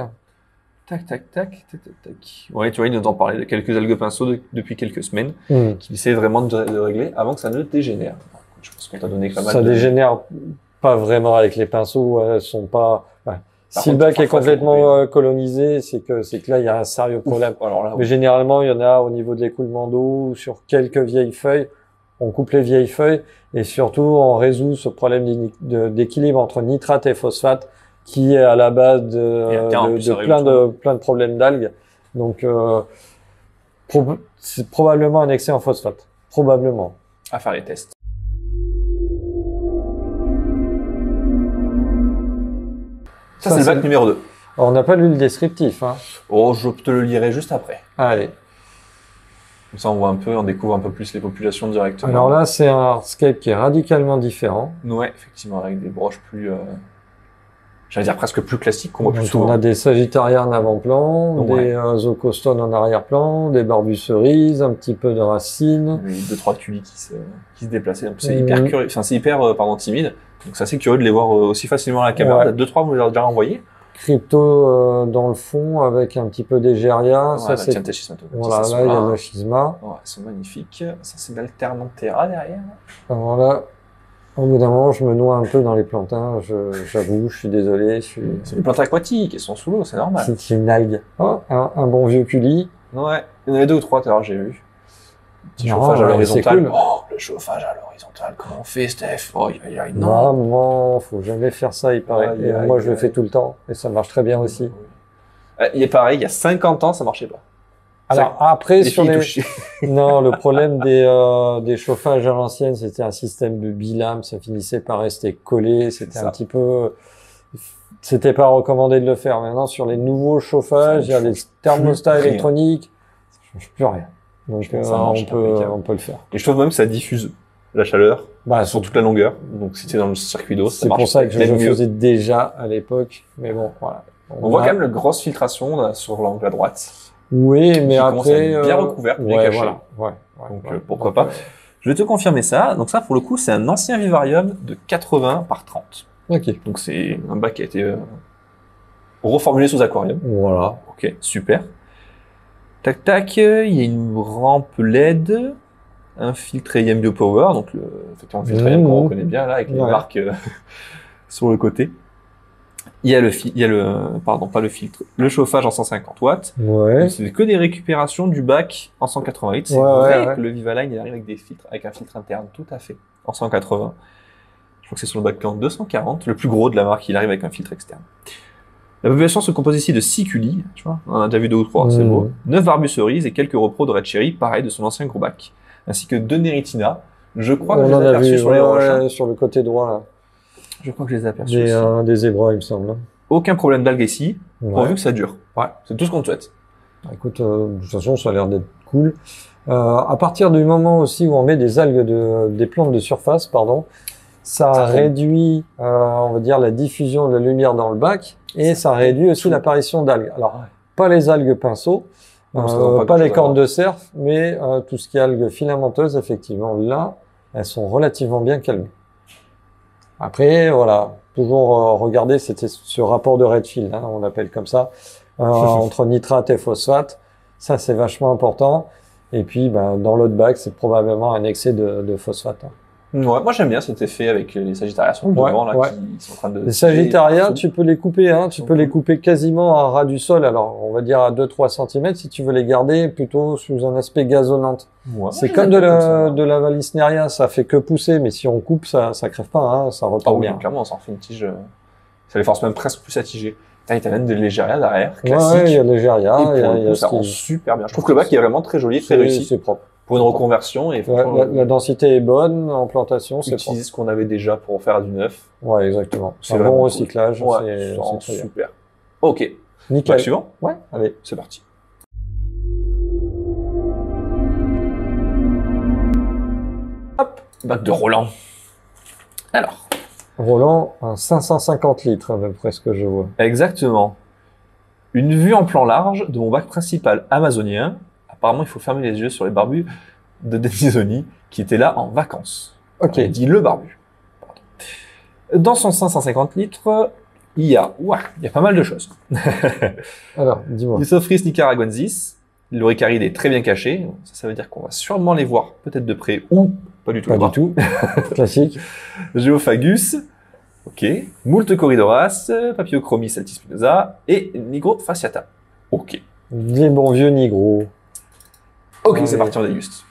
Speaker 2: Tac, tac, tac, tac, tac, tac. Ouais, tu vois, il nous en parlait de quelques algues pinceaux depuis quelques semaines, qu'il essaie vraiment de régler avant que ça ne dégénère. Je pense qu'on t'a donné pas mal
Speaker 1: Ça
Speaker 2: de...
Speaker 1: dégénère pas vraiment avec les pinceaux. Elles sont pas. Ouais. Si le
Speaker 2: contre,
Speaker 1: bac est
Speaker 2: parfois,
Speaker 1: complètement colonisé, c'est que là il y a un sérieux problème.
Speaker 2: Alors là,
Speaker 1: Mais généralement, il y en a au niveau de l'écoulement d'eau ou sur quelques vieilles feuilles. On coupe les vieilles feuilles et surtout on résout ce problème d'équilibre entre nitrate et phosphate qui est à la base de plein de problèmes d'algues. Donc c'est probablement un excès en phosphate. Probablement.
Speaker 2: à faire les tests. Ça, c'est le bac numéro 2.
Speaker 1: Alors, on n'a pas lu le descriptif. Hein.
Speaker 2: Oh, je te le lirai juste après.
Speaker 1: Allez.
Speaker 2: Comme ça, on voit un peu, on découvre un peu plus les populations directement.
Speaker 1: Alors là, c'est un hardscape qui est radicalement différent.
Speaker 2: Ouais, effectivement, avec des broches plus... j'allais dire presque plus classiques qu'on voit plus
Speaker 1: Donc,
Speaker 2: souvent.
Speaker 1: on a des Sagittarias en avant-plan,
Speaker 2: Ouais.
Speaker 1: des Zocostones en arrière-plan, des Barbus-cerises, un petit peu de racines.
Speaker 2: Les 2-3 tulis qui se déplaçaient. Donc, c'est hyper curieux, enfin, c'est hyper, timide. Donc, c'est assez curieux de les voir aussi facilement à la caméra.
Speaker 1: Ouais.
Speaker 2: 2-3, vous les avez déjà envoyés.
Speaker 1: Crypto dans le fond avec un petit peu d'Egeria.
Speaker 2: Ouais,
Speaker 1: Ça, c'est... Voilà, là, il y a le schisma.
Speaker 2: Ouais, ils sont magnifiques. Ça, c'est l'Alternantera derrière.
Speaker 1: Alors là, au bout d'un moment, je me noie un peu dans les plantains. J'avoue, je suis désolé.
Speaker 2: C'est des plantes aquatiques, elles sont sous l'eau, c'est normal.
Speaker 1: C'est une algue. Oh, un bon vieux culi.
Speaker 2: Ouais, il y en avait 2 ou 3 tout à l'heure, j'ai vu. Petit
Speaker 1: Non,
Speaker 2: chauffage à
Speaker 1: ouais,
Speaker 2: l'horizontale.
Speaker 1: c'est cool.
Speaker 2: Oh, le chauffage à l'horizontale, comment on fait, Steph? Oh, non.
Speaker 1: Maman, faut jamais faire ça, il paraît.
Speaker 2: Aïe,
Speaker 1: Et
Speaker 2: aïe,
Speaker 1: moi, je le
Speaker 2: aïe.
Speaker 1: fais tout le temps. Et ça marche très bien aussi.
Speaker 2: Il est pareil, il y a 50 ans, ça marchait pas.
Speaker 1: Alors, après,
Speaker 2: Les
Speaker 1: sur
Speaker 2: filles
Speaker 1: les...
Speaker 2: touchaient.
Speaker 1: Non, le problème des chauffages à l'ancienne, c'était un système de bilame, ça finissait par rester collé, c'était
Speaker 2: ça.
Speaker 1: un petit peu... C'était pas recommandé de le faire. Maintenant, sur les nouveaux chauffages, il y a les thermostats
Speaker 2: rien.
Speaker 1: électroniques, ça change plus rien. Donc,
Speaker 2: Ça marche impeccable.
Speaker 1: on peut le faire.
Speaker 2: Et je trouve même que ça diffuse la chaleur
Speaker 1: Bah,
Speaker 2: sur toute la longueur. Donc, si tu es dans le circuit d'eau, ça
Speaker 1: c'est
Speaker 2: marche
Speaker 1: pour ça que je
Speaker 2: peut-être
Speaker 1: le
Speaker 2: mieux.
Speaker 1: faisais déjà à l'époque. Mais bon, voilà.
Speaker 2: On voit quand même la grosse filtration là, sur l'angle à droite.
Speaker 1: Oui, mais
Speaker 2: Qui commence à
Speaker 1: après...
Speaker 2: être bien recouverte, bien
Speaker 1: ouais,
Speaker 2: cachée.
Speaker 1: voilà. Ouais,
Speaker 2: Donc,
Speaker 1: ouais.
Speaker 2: pourquoi pas. Je vais te confirmer ça. Donc ça, pour le coup, c'est un ancien vivarium de 80 par 30.
Speaker 1: Ok.
Speaker 2: Donc c'est un bac qui a été reformulé sous aquarium.
Speaker 1: Voilà.
Speaker 2: Ok, super. Tac, tac, il y a une rampe LED, un filtre EM Biopower, donc effectivement le filtre EM qu'on connaît bien là, avec les marques sur le côté. Il y a pardon, pas le filtre, le chauffage en 150 watts.
Speaker 1: Ouais.
Speaker 2: C'est que des récupérations du bac en 188. C'est vrai que le Vivaline, il arrive avec des filtres, avec un filtre interne, tout à fait, en 180. Je crois que c'est sur le bac en 240. Le plus gros de la marque, il arrive avec un filtre externe. La population se compose ici de 6 culis, tu vois, on en a déjà vu 2 ou 3, c'est beau. 9 Barbus-cerises et quelques repros de Red Cherry, pareil de son ancien gros bac. Ainsi que 2 Neritina. Je crois que je les ai aperçus sur les roches.
Speaker 1: Sur le côté droit, là.
Speaker 2: Je crois que je les ai aperçus aussi.
Speaker 1: Des zébras, il me semble.
Speaker 2: Aucun problème d'algues ici, pourvu
Speaker 1: Ouais.
Speaker 2: que ça dure.
Speaker 1: Ouais.
Speaker 2: C'est tout ce qu'on te souhaite.
Speaker 1: Écoute, de toute façon, ça a l'air d'être cool. À partir du moment aussi où on met des algues des plantes de surface, pardon, ça réduit, on va dire, la diffusion de la lumière dans le bac et ça réduit aussi l'apparition d'algues. Alors, pas les algues pinceaux, pas les cornes de cerf, mais tout ce qui est algues filamenteuses, effectivement, là, elles sont relativement bien calmées. Après, voilà, toujours regarder ce rapport de Redfield, hein, on l'appelle comme ça, entre nitrate et phosphate. Ça, c'est vachement important. Et puis, dans l'autre bac, c'est probablement un excès de phosphate. Hein.
Speaker 2: Ouais, moi j'aime bien cet effet avec les Sagittarias sur le devant là, qui sont en train de...
Speaker 1: Les Sagittarias, tu peux les couper, hein, tu peux les couper quasiment à ras du sol. Alors, on va dire à 2-3 cm si tu veux les garder plutôt sous un aspect gazonnante.
Speaker 2: Ouais,
Speaker 1: c'est comme de la Vallisneria, ça fait que pousser, mais si on coupe, ça crève pas, hein, ça repart bien.
Speaker 2: Clairement, on s'en fait une tige, ça les force même presque plus à tiger. Putain, il t'a même des Légéria derrière,
Speaker 1: Ouais,
Speaker 2: classique.
Speaker 1: il y a Légéria,
Speaker 2: Et pour
Speaker 1: il y a,
Speaker 2: le
Speaker 1: il y
Speaker 2: coup,
Speaker 1: a
Speaker 2: ça
Speaker 1: ce
Speaker 2: rend
Speaker 1: qui-
Speaker 2: super bien. Je trouve que le bac est vraiment très joli, très réussi.
Speaker 1: c'est propre.
Speaker 2: Pour une reconversion, et
Speaker 1: Ouais,
Speaker 2: franchement,
Speaker 1: la densité est bonne, en plantation, c'est propre.
Speaker 2: utiliser ce qu'on avait déjà pour en faire du neuf.
Speaker 1: Ouais, exactement.
Speaker 2: C'est
Speaker 1: Un bon
Speaker 2: vraiment cool.
Speaker 1: recyclage,
Speaker 2: Ouais,
Speaker 1: c'est
Speaker 2: ça rend
Speaker 1: très bien.
Speaker 2: super. Ok,
Speaker 1: Nickel.
Speaker 2: bac suivant,
Speaker 1: Ouais, allez.
Speaker 2: c'est parti. Hop, bac de Roland. Alors,
Speaker 1: Roland, un 550 litres à peu près ce que je vois.
Speaker 2: exactement. Une vue en plan large de mon bac principal amazonien. Apparemment, il faut fermer les yeux sur les barbus de Denisoni qui était là en vacances.
Speaker 1: Ok.
Speaker 2: On dit le barbu. Pardon. Dans son 550 litres, il y a pas mal de choses.
Speaker 1: Alors, dis-moi.
Speaker 2: Isophrys nicaraguensis, l'Oricaride est très bien caché. Ça veut dire qu'on va sûrement les voir peut-être de près ou pas du tout.
Speaker 1: Pas du tout. Classique.
Speaker 2: Geophagus, ok. Moult corridoras, Papillochromis altispinosa et Nigro fasciata. Ok.
Speaker 1: Des bons vieux nigros.
Speaker 2: Ok,
Speaker 1: Allez.
Speaker 2: c'est parti, on déguste.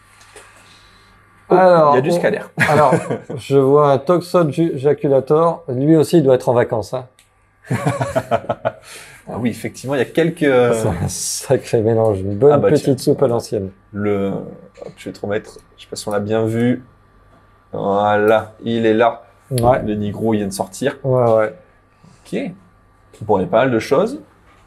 Speaker 2: Oh,
Speaker 1: Alors,
Speaker 2: il y a du scalaire.
Speaker 1: Alors, je vois un Toxod jaculator. Lui aussi, il doit être en vacances. Hein.
Speaker 2: Ah oui, effectivement, il y a quelques...
Speaker 1: C'est un sacré mélange. Une bonne
Speaker 2: Ah bah
Speaker 1: petite
Speaker 2: tiens.
Speaker 1: soupe à l'ancienne.
Speaker 2: Hop, je vais te remettre, je sais pas si on l'a bien vu. Voilà, il est là.
Speaker 1: Ouais.
Speaker 2: Le Nigro, il vient de sortir.
Speaker 1: Ouais.
Speaker 2: Ok. Bon, il y a pas mal de choses.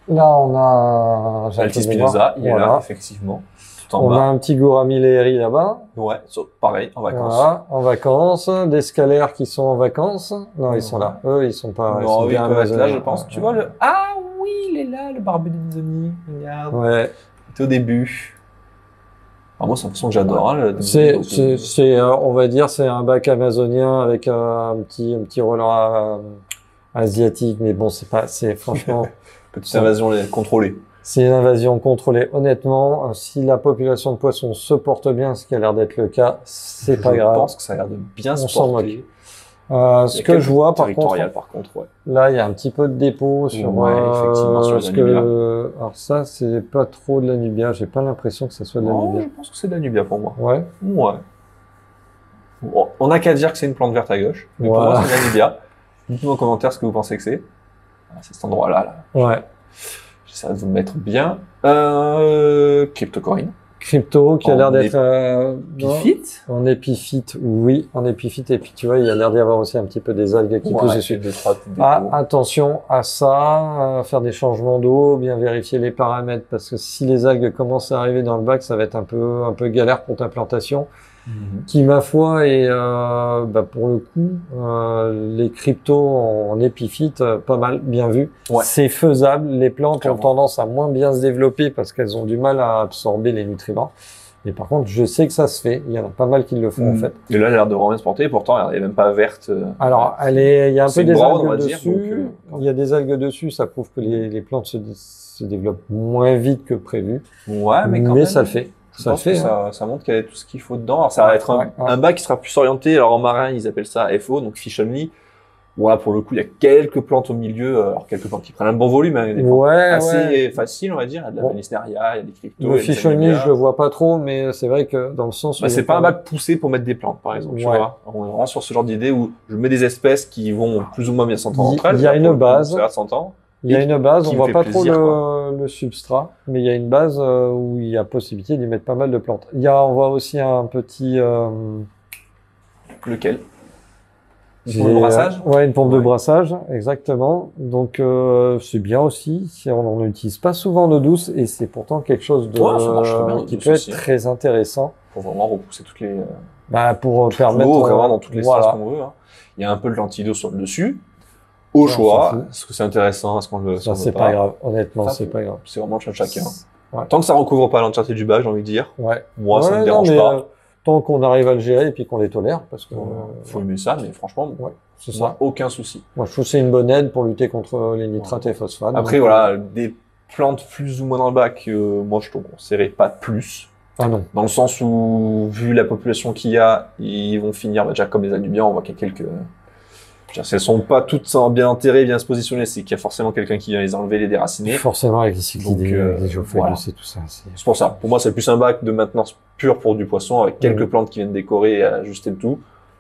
Speaker 1: Là, on a... j'ai un peu de
Speaker 2: Altispinosa,
Speaker 1: mémoire.
Speaker 2: il est
Speaker 1: Voilà.
Speaker 2: là, effectivement. Tout en
Speaker 1: On a
Speaker 2: bas.
Speaker 1: un petit Gouramileri là-bas.
Speaker 2: Ouais, pareil, en vacances.
Speaker 1: Voilà, en vacances. Des scalaires qui sont en vacances. Non, ils sont là. Eux, ils sont pas...
Speaker 2: Non, oui, ils
Speaker 1: bien
Speaker 2: peuvent être là,
Speaker 1: amazoniens.
Speaker 2: je pense. Tu vois le... Ah oui, il est là, le barbu de Denisoni. Regarde.
Speaker 1: Ouais.
Speaker 2: C'était au début. Alors moi, c'est une façon que j'adore. Hein, le
Speaker 1: C'est, on va dire, c'est un bac amazonien avec un petit Roland asiatique, mais bon, c'est franchement,
Speaker 2: Petite invasion contrôlée.
Speaker 1: c'est une invasion contrôlée. Honnêtement, si la population de poissons se porte bien, ce qui a l'air d'être le cas, c'est pas grave.
Speaker 2: Je pense que ça a l'air de bien
Speaker 1: On
Speaker 2: se
Speaker 1: s'en
Speaker 2: porter.
Speaker 1: Ce que je vois, par contre,
Speaker 2: Territorial, par contre, ouais.
Speaker 1: là, il y a un petit peu de dépôt sur,
Speaker 2: Ouais, effectivement, sur les
Speaker 1: ce
Speaker 2: Anubia.
Speaker 1: alors ça, c'est pas trop de l'Anubia. J'ai pas l'impression que ça soit de
Speaker 2: Non,
Speaker 1: l'Anubia.
Speaker 2: je pense que c'est d'Anubia pour moi.
Speaker 1: Ouais.
Speaker 2: Ouais. Bon, on n'a qu'à dire que c'est une plante verte à gauche. Mais pour
Speaker 1: Voilà.
Speaker 2: moi, c'est d'Anubia. Dites-nous en commentaire ce que vous pensez que c'est. Ah, c'est cet endroit-là. Là.
Speaker 1: Ouais.
Speaker 2: J'essaie de vous le mettre bien. Cryptocorine.
Speaker 1: Crypto, qui a
Speaker 2: En
Speaker 1: l'air d'être,
Speaker 2: Épiphyte.
Speaker 1: en épiphyte, oui, en épiphyte. Et puis, tu vois, il y a l'air d'y avoir aussi un petit peu des algues qui poussent dessus.
Speaker 2: Deux, trois petits
Speaker 1: Ah,
Speaker 2: dépôts.
Speaker 1: attention à ça, faire des changements d'eau, bien vérifier les paramètres, parce que si les algues commencent à arriver dans le bac, ça va être un peu galère pour ta plantation, qui, ma foi, est, pour le coup, les cryptos en épiphyte, pas mal, bien vu.
Speaker 2: Ouais.
Speaker 1: C'est faisable. Les plantes
Speaker 2: Clairement.
Speaker 1: ont tendance à moins bien se développer parce qu'elles ont du mal à absorber les nutriments. Mais par contre, je sais que ça se fait. Il y en a pas mal qui le font, en fait.
Speaker 2: Et là, elle a l'air de vraiment bien se porter. Pourtant, elle est même pas verte.
Speaker 1: Alors, il y a un
Speaker 2: C'est
Speaker 1: peu des
Speaker 2: brown, on
Speaker 1: algues
Speaker 2: va dire,
Speaker 1: dessus.
Speaker 2: donc,
Speaker 1: Il y a des algues dessus. Ça prouve que les plantes se développent moins vite que prévu.
Speaker 2: Ouais, mais quand même.
Speaker 1: ça le fait.
Speaker 2: Je
Speaker 1: Ça le
Speaker 2: pense que
Speaker 1: fait. hein.
Speaker 2: ça montre qu'il y a tout ce qu'il faut dedans. Alors, ça va être
Speaker 1: Ouais.
Speaker 2: un bac qui sera plus orienté. Alors, en marin, ils appellent ça FO, donc Fish Only. Voilà, pour le coup, il y a quelques plantes au milieu. Alors, quelques plantes qui prennent un bon volume, hein, des plantes
Speaker 1: Ouais,
Speaker 2: assez faciles, on va dire. Il y a de la
Speaker 1: Bon.
Speaker 2: Manisneria, il y a des cryptos.
Speaker 1: Le fish only, je le vois pas trop, mais c'est vrai que dans le sens où
Speaker 2: Bah, c'est pas un bac poussé pour mettre des plantes, par exemple. Tu
Speaker 1: Ouais.
Speaker 2: vois, on est vraiment sur ce genre d'idée où je mets des espèces qui vont plus ou moins bien s'entendre
Speaker 1: Il-
Speaker 2: entre elles.
Speaker 1: il y a
Speaker 2: Là,
Speaker 1: une
Speaker 2: pour le coup,
Speaker 1: base.
Speaker 2: Ça s'entend.
Speaker 1: il y a une base,
Speaker 2: qui
Speaker 1: on
Speaker 2: me
Speaker 1: voit
Speaker 2: fait
Speaker 1: pas
Speaker 2: plaisir,
Speaker 1: trop le substrat, mais il y a une base où il y a possibilité d'y mettre pas mal de plantes. On voit aussi un petit
Speaker 2: Lequel?
Speaker 1: j'ai-
Speaker 2: Pour le brassage?
Speaker 1: Ouais, une pompe de
Speaker 2: Ouais.
Speaker 1: brassage, exactement. Donc c'est bien aussi. On n'utilise pas souvent en eau douce et c'est pourtant quelque chose de
Speaker 2: Ouais, ça marche très bien en eau
Speaker 1: qui
Speaker 2: douce
Speaker 1: peut
Speaker 2: aussi.
Speaker 1: être très intéressant.
Speaker 2: Pour vraiment repousser toutes les...
Speaker 1: Pour permettre
Speaker 2: l'eau, vraiment dans toutes les
Speaker 1: voilà.
Speaker 2: strates qu'on veut. Hein. Il y a un peu de l'antidote sur le dessus. Au
Speaker 1: Ouais, on
Speaker 2: choix,
Speaker 1: s'en fout.
Speaker 2: est-ce que c'est intéressant, est-ce qu'on le
Speaker 1: Ça,
Speaker 2: veut
Speaker 1: c'est pas grave. Honnêtement,
Speaker 2: Ça,
Speaker 1: c'est pas grave.
Speaker 2: C'est vraiment le choix de chacun.
Speaker 1: Ouais.
Speaker 2: Tant que ça recouvre pas l'entièreté du bac, j'ai envie de dire.
Speaker 1: Ouais.
Speaker 2: Moi, ça
Speaker 1: Ouais,
Speaker 2: me
Speaker 1: non,
Speaker 2: dérange
Speaker 1: mais,
Speaker 2: pas.
Speaker 1: tant qu'on arrive à le gérer et puis qu'on les tolère, parce que
Speaker 2: Faut aimer ça, mais franchement,
Speaker 1: ouais, c'est
Speaker 2: moi,
Speaker 1: ça.
Speaker 2: aucun souci.
Speaker 1: Moi, je trouve que c'est une bonne aide pour lutter contre les nitrates et phosphates.
Speaker 2: Après,
Speaker 1: Donc,
Speaker 2: voilà, des plantes plus ou moins dans le bac, moi, je te conseillerais pas plus.
Speaker 1: Ah non.
Speaker 2: Dans le sens où, vu la population qu'il y a, ils vont finir, déjà comme les Anubiens, on voit qu'il y a quelques... Je veux dire, si elles sont pas toutes bien enterrées, bien se positionner, c'est qu'il y a forcément quelqu'un qui vient les enlever, les déraciner.
Speaker 1: Forcément, avec les cyclidés,
Speaker 2: Donc,
Speaker 1: les géophagus
Speaker 2: voilà.
Speaker 1: et tout ça.
Speaker 2: C'est pour ça. Pour moi, c'est plus un bac de maintenance pure pour du poisson, avec quelques
Speaker 1: Mhm.
Speaker 2: plantes qui viennent décorer et ajuster le tout.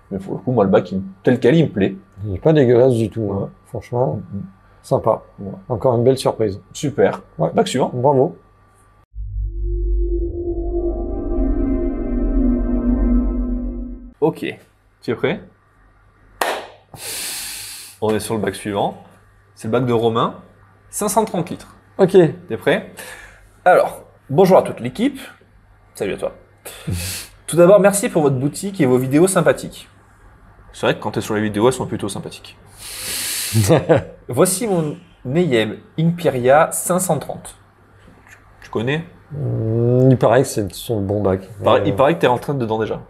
Speaker 2: Mais pour le coup, moi, le bac, tel quel, il me plaît.
Speaker 1: Il n'est pas dégueulasse du tout, hein.
Speaker 2: Ouais.
Speaker 1: Franchement. Sympa.
Speaker 2: Ouais.
Speaker 1: Encore une belle surprise.
Speaker 2: Super.
Speaker 1: Ouais.
Speaker 2: Bac suivant.
Speaker 1: Bravo.
Speaker 2: Ok. Tu es prêt? On est sur le bac suivant. C'est le bac de Romain. 530 litres.
Speaker 1: Ok.
Speaker 2: T'es prêt? Alors, bonjour à toute l'équipe. Salut à toi. Tout d'abord, merci pour votre boutique et vos vidéos sympathiques. C'est vrai que quand tu es sur les vidéos, elles sont plutôt sympathiques. Voici mon Neyem Imperia 530. Tu connais?
Speaker 1: Il paraît que c'est son bon bac.
Speaker 2: Il paraît que tu es rentré dedans déjà.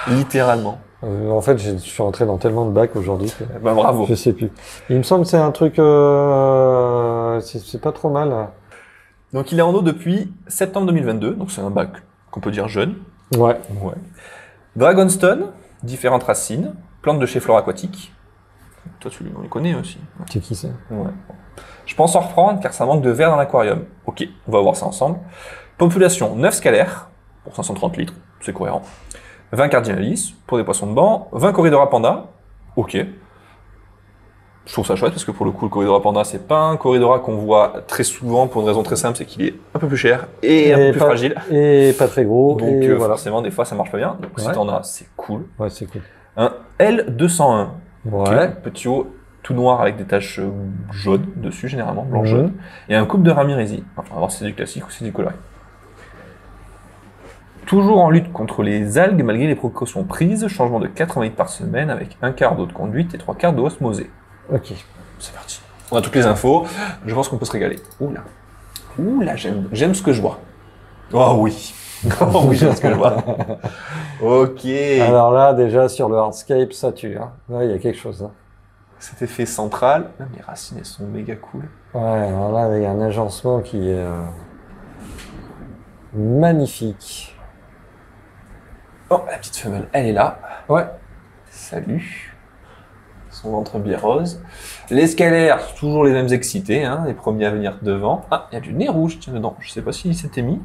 Speaker 2: Littéralement.
Speaker 1: En fait, je suis rentré dans tellement de bacs aujourd'hui que
Speaker 2: Bah, bravo.
Speaker 1: je sais plus. Il me semble que c'est un truc, c'est pas trop mal.
Speaker 2: Donc il est en eau depuis septembre 2022, donc c'est un bac qu'on peut dire jeune.
Speaker 1: Ouais.
Speaker 2: Ouais. Dragonstone, différentes racines, plantes de chez Flore Aquatique. Toi, on les connais aussi.
Speaker 1: C'est qui c'est?
Speaker 2: Ouais. Je pense en reprendre car ça manque de verre dans l'aquarium. Ok, on va voir ça ensemble. Population 9 scalaires pour 530 litres, c'est cohérent. 20 cardinalis pour des poissons de banc, 20 corridora panda. Ok. Je trouve ça chouette parce que pour le coup, le corridora panda, c'est pas un corridora qu'on voit très souvent pour une raison très simple, c'est qu'il est un peu plus cher et un peu plus fragile.
Speaker 1: Et pas très gros.
Speaker 2: Donc
Speaker 1: et voilà.
Speaker 2: forcément, des fois, ça marche pas bien. Donc si
Speaker 1: Ouais.
Speaker 2: t'en as, c'est cool.
Speaker 1: Ouais, c'est cool.
Speaker 2: Un L201.
Speaker 1: Ouais.
Speaker 2: Petit haut tout noir avec des taches jaunes dessus, généralement, blanc
Speaker 1: Mhm.
Speaker 2: jaune. Et un couple de Ramirezi. Enfin, on va voir si c'est du classique ou si c'est du coloré. Toujours en lutte contre les algues malgré les précautions prises, changement de 80 litres par semaine avec un quart d'eau de conduite et 3 quarts d'eau osmosée.
Speaker 1: Ok.
Speaker 2: C'est parti. On a toutes les infos. Je pense qu'on peut se régaler. Oula. Oula, j'aime ce que je vois. Oh oui. Oh oui, j'aime ce que je vois. Ok.
Speaker 1: Alors là, déjà, sur le hardscape, ça tue. Hein. Là, il y a quelque chose. Hein.
Speaker 2: Cet effet central. Même les racines, elles sont méga cool.
Speaker 1: Ouais, alors là, il y a un agencement qui est magnifique.
Speaker 2: Oh, la petite femelle, elle est là.
Speaker 1: Ouais.
Speaker 2: Salut. Son ventre bien rose. Les scalaires, toujours les mêmes excités, hein, les premiers à venir devant. Ah, il y a du nez rouge, tiens, dedans. Je sais pas s'il s'était mis.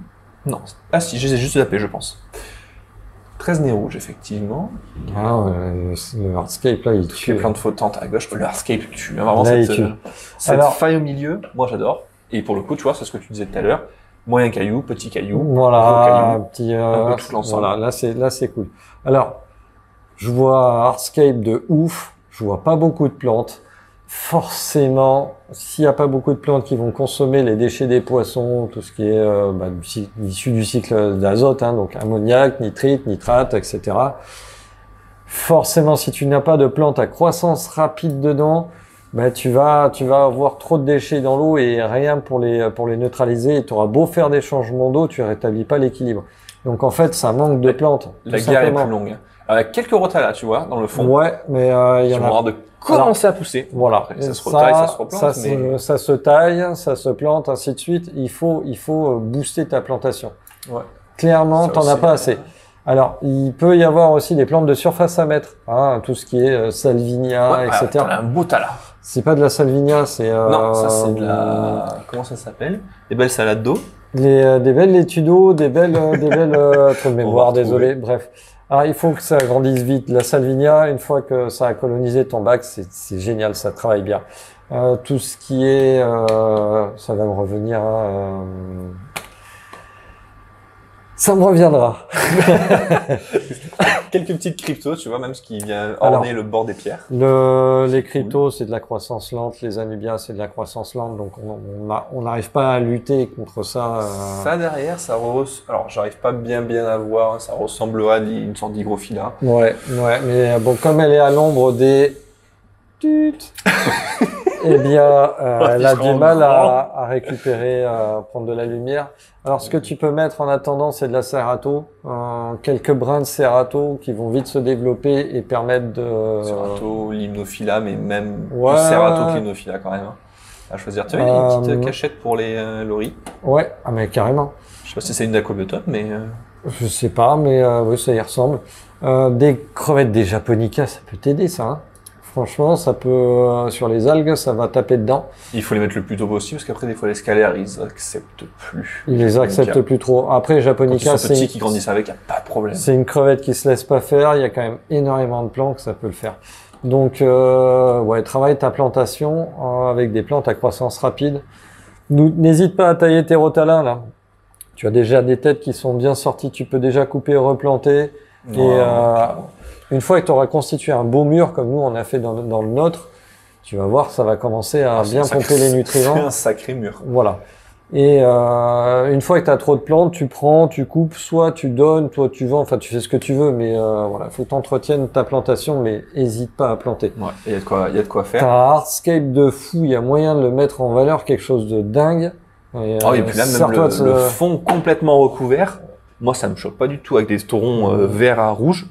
Speaker 2: Non. Ah si, je les ai juste zappés, je pense. 13 nez rouges, effectivement.
Speaker 1: Ah, le hardscape, là, il
Speaker 2: Tu fais
Speaker 1: tue.
Speaker 2: plein de flottantes à gauche. Le hardscape tue. Vraiment,
Speaker 1: Là, il
Speaker 2: cette,
Speaker 1: tue.
Speaker 2: cette
Speaker 1: Alors-
Speaker 2: faille au milieu, moi j'adore. Et pour le coup, tu vois, c'est ce que tu disais tout à l'heure. Moyen caillou, petit caillou, gros
Speaker 1: Voilà,
Speaker 2: caillou.
Speaker 1: petit,
Speaker 2: un peu tout l'ensemble.
Speaker 1: voilà, là c'est cool. Alors, je vois un hardscape de ouf, je vois pas beaucoup de plantes. Forcément, s'il y a pas beaucoup de plantes qui vont consommer les déchets des poissons, tout ce qui est issu du cycle d'azote, hein, donc ammoniac, nitrite, nitrate, etc. Forcément, si tu n'as pas de plantes à croissance rapide dedans, bah, tu vas avoir trop de déchets dans l'eau et rien pour les neutraliser. Et tu auras beau faire des changements d'eau, tu rétablis pas l'équilibre. Donc en fait, ça manque de plantes.
Speaker 2: La
Speaker 1: tout
Speaker 2: guerre est
Speaker 1: simplement.
Speaker 2: plus longue. Avec quelques rotas là, tu vois, dans le fond.
Speaker 1: Ouais, mais il y
Speaker 2: Qui
Speaker 1: en
Speaker 2: vont
Speaker 1: a.
Speaker 2: avoir de commencer à pousser.
Speaker 1: Voilà.
Speaker 2: Après, ça se retaille, ça se replante. mais...
Speaker 1: ça se taille, ça se plante, ainsi de suite. Il faut booster ta plantation.
Speaker 2: Ouais.
Speaker 1: Clairement,
Speaker 2: Ça
Speaker 1: t'en as
Speaker 2: aussi,
Speaker 1: pas assez. Alors, il peut y avoir aussi des plantes de surface à mettre, hein, tout ce qui est salvinia,
Speaker 2: Ouais,
Speaker 1: etc.
Speaker 2: t'en as un beau tas là.
Speaker 1: C'est pas de la salvinia, c'est
Speaker 2: Non, ça c'est de la... Comment ça s'appelle? Des belles salades d'eau.
Speaker 1: des belles laitues d'eau, des belles trop de mémoire,
Speaker 2: retrouver.
Speaker 1: désolé, bref. Alors, il faut que ça grandisse vite. La salvinia, une fois que ça a colonisé ton bac, c'est génial, ça travaille bien. Tout ce qui est, ça va me revenir, hein, ça me reviendra.
Speaker 2: Quelques petites cryptos, tu vois, même ce qui vient orner le bord des pierres.
Speaker 1: Les cryptos, c'est de la croissance lente. Les anubias, c'est de la croissance lente. Donc, on n'arrive pas à lutter contre ça.
Speaker 2: Ça derrière, ça alors j'arrive pas bien à voir, ça ressemblerait à une sorte d'hygrophila.
Speaker 1: Ouais, mais bon, comme elle est à l'ombre des tut, eh bien, elle a du mal à récupérer, à prendre de la lumière. Alors, ce que tu peux mettre en attendant, c'est de la cerato, quelques brins de cerato qui vont vite se développer et permettre de...
Speaker 2: Cerato, limnophila, mais même
Speaker 1: Ouais.
Speaker 2: plus cerato que limnophila quand même. Hein. À choisir. Tu vois, il y a une petite cachette pour les loris.
Speaker 1: Ouais, ah, mais carrément.
Speaker 2: Je sais pas si c'est une dacobiotop, mais...
Speaker 1: Je sais pas, mais oui, ça y ressemble. Des crevettes des japonicas, ça peut t'aider, ça. Hein. Franchement, ça peut sur les algues, ça va taper dedans.
Speaker 2: Il faut les mettre le plus tôt possible, parce qu'après, des fois, les scalaires, ils acceptent plus.
Speaker 1: Ils les acceptent plus trop. Après,
Speaker 2: Quand ils
Speaker 1: japonica,
Speaker 2: sont petits, qui grandissent avec, il n'y a pas de problème.
Speaker 1: c'est une crevette qui se laisse pas faire. Il y a quand même énormément de plantes que ça peut le faire. Donc, ouais, travaille ta plantation avec des plantes à croissance rapide. N'hésite pas à tailler tes rotalins, là. Tu as déjà des têtes qui sont bien sorties, tu peux déjà couper et replanter. Et une fois que tu auras constitué un beau mur, comme nous on a fait dans le nôtre, tu vas voir, ça va commencer à bien pomper les nutriments.
Speaker 2: C'est un sacré mur.
Speaker 1: Voilà. Et une fois que tu as trop de plantes, tu prends, tu coupes, soit tu donnes, toi tu vends, enfin tu fais ce que tu veux, mais voilà, faut que tu entretiennes ta plantation, mais hésite pas à planter.
Speaker 2: Ouais, il y a de quoi faire.
Speaker 1: T'as un hardscape de fou, il y a moyen de le mettre en valeur, quelque chose de dingue. Et,
Speaker 2: et puis là, même le fond complètement recouvert, moi ça me choque pas du tout, avec des torons verts à rouge.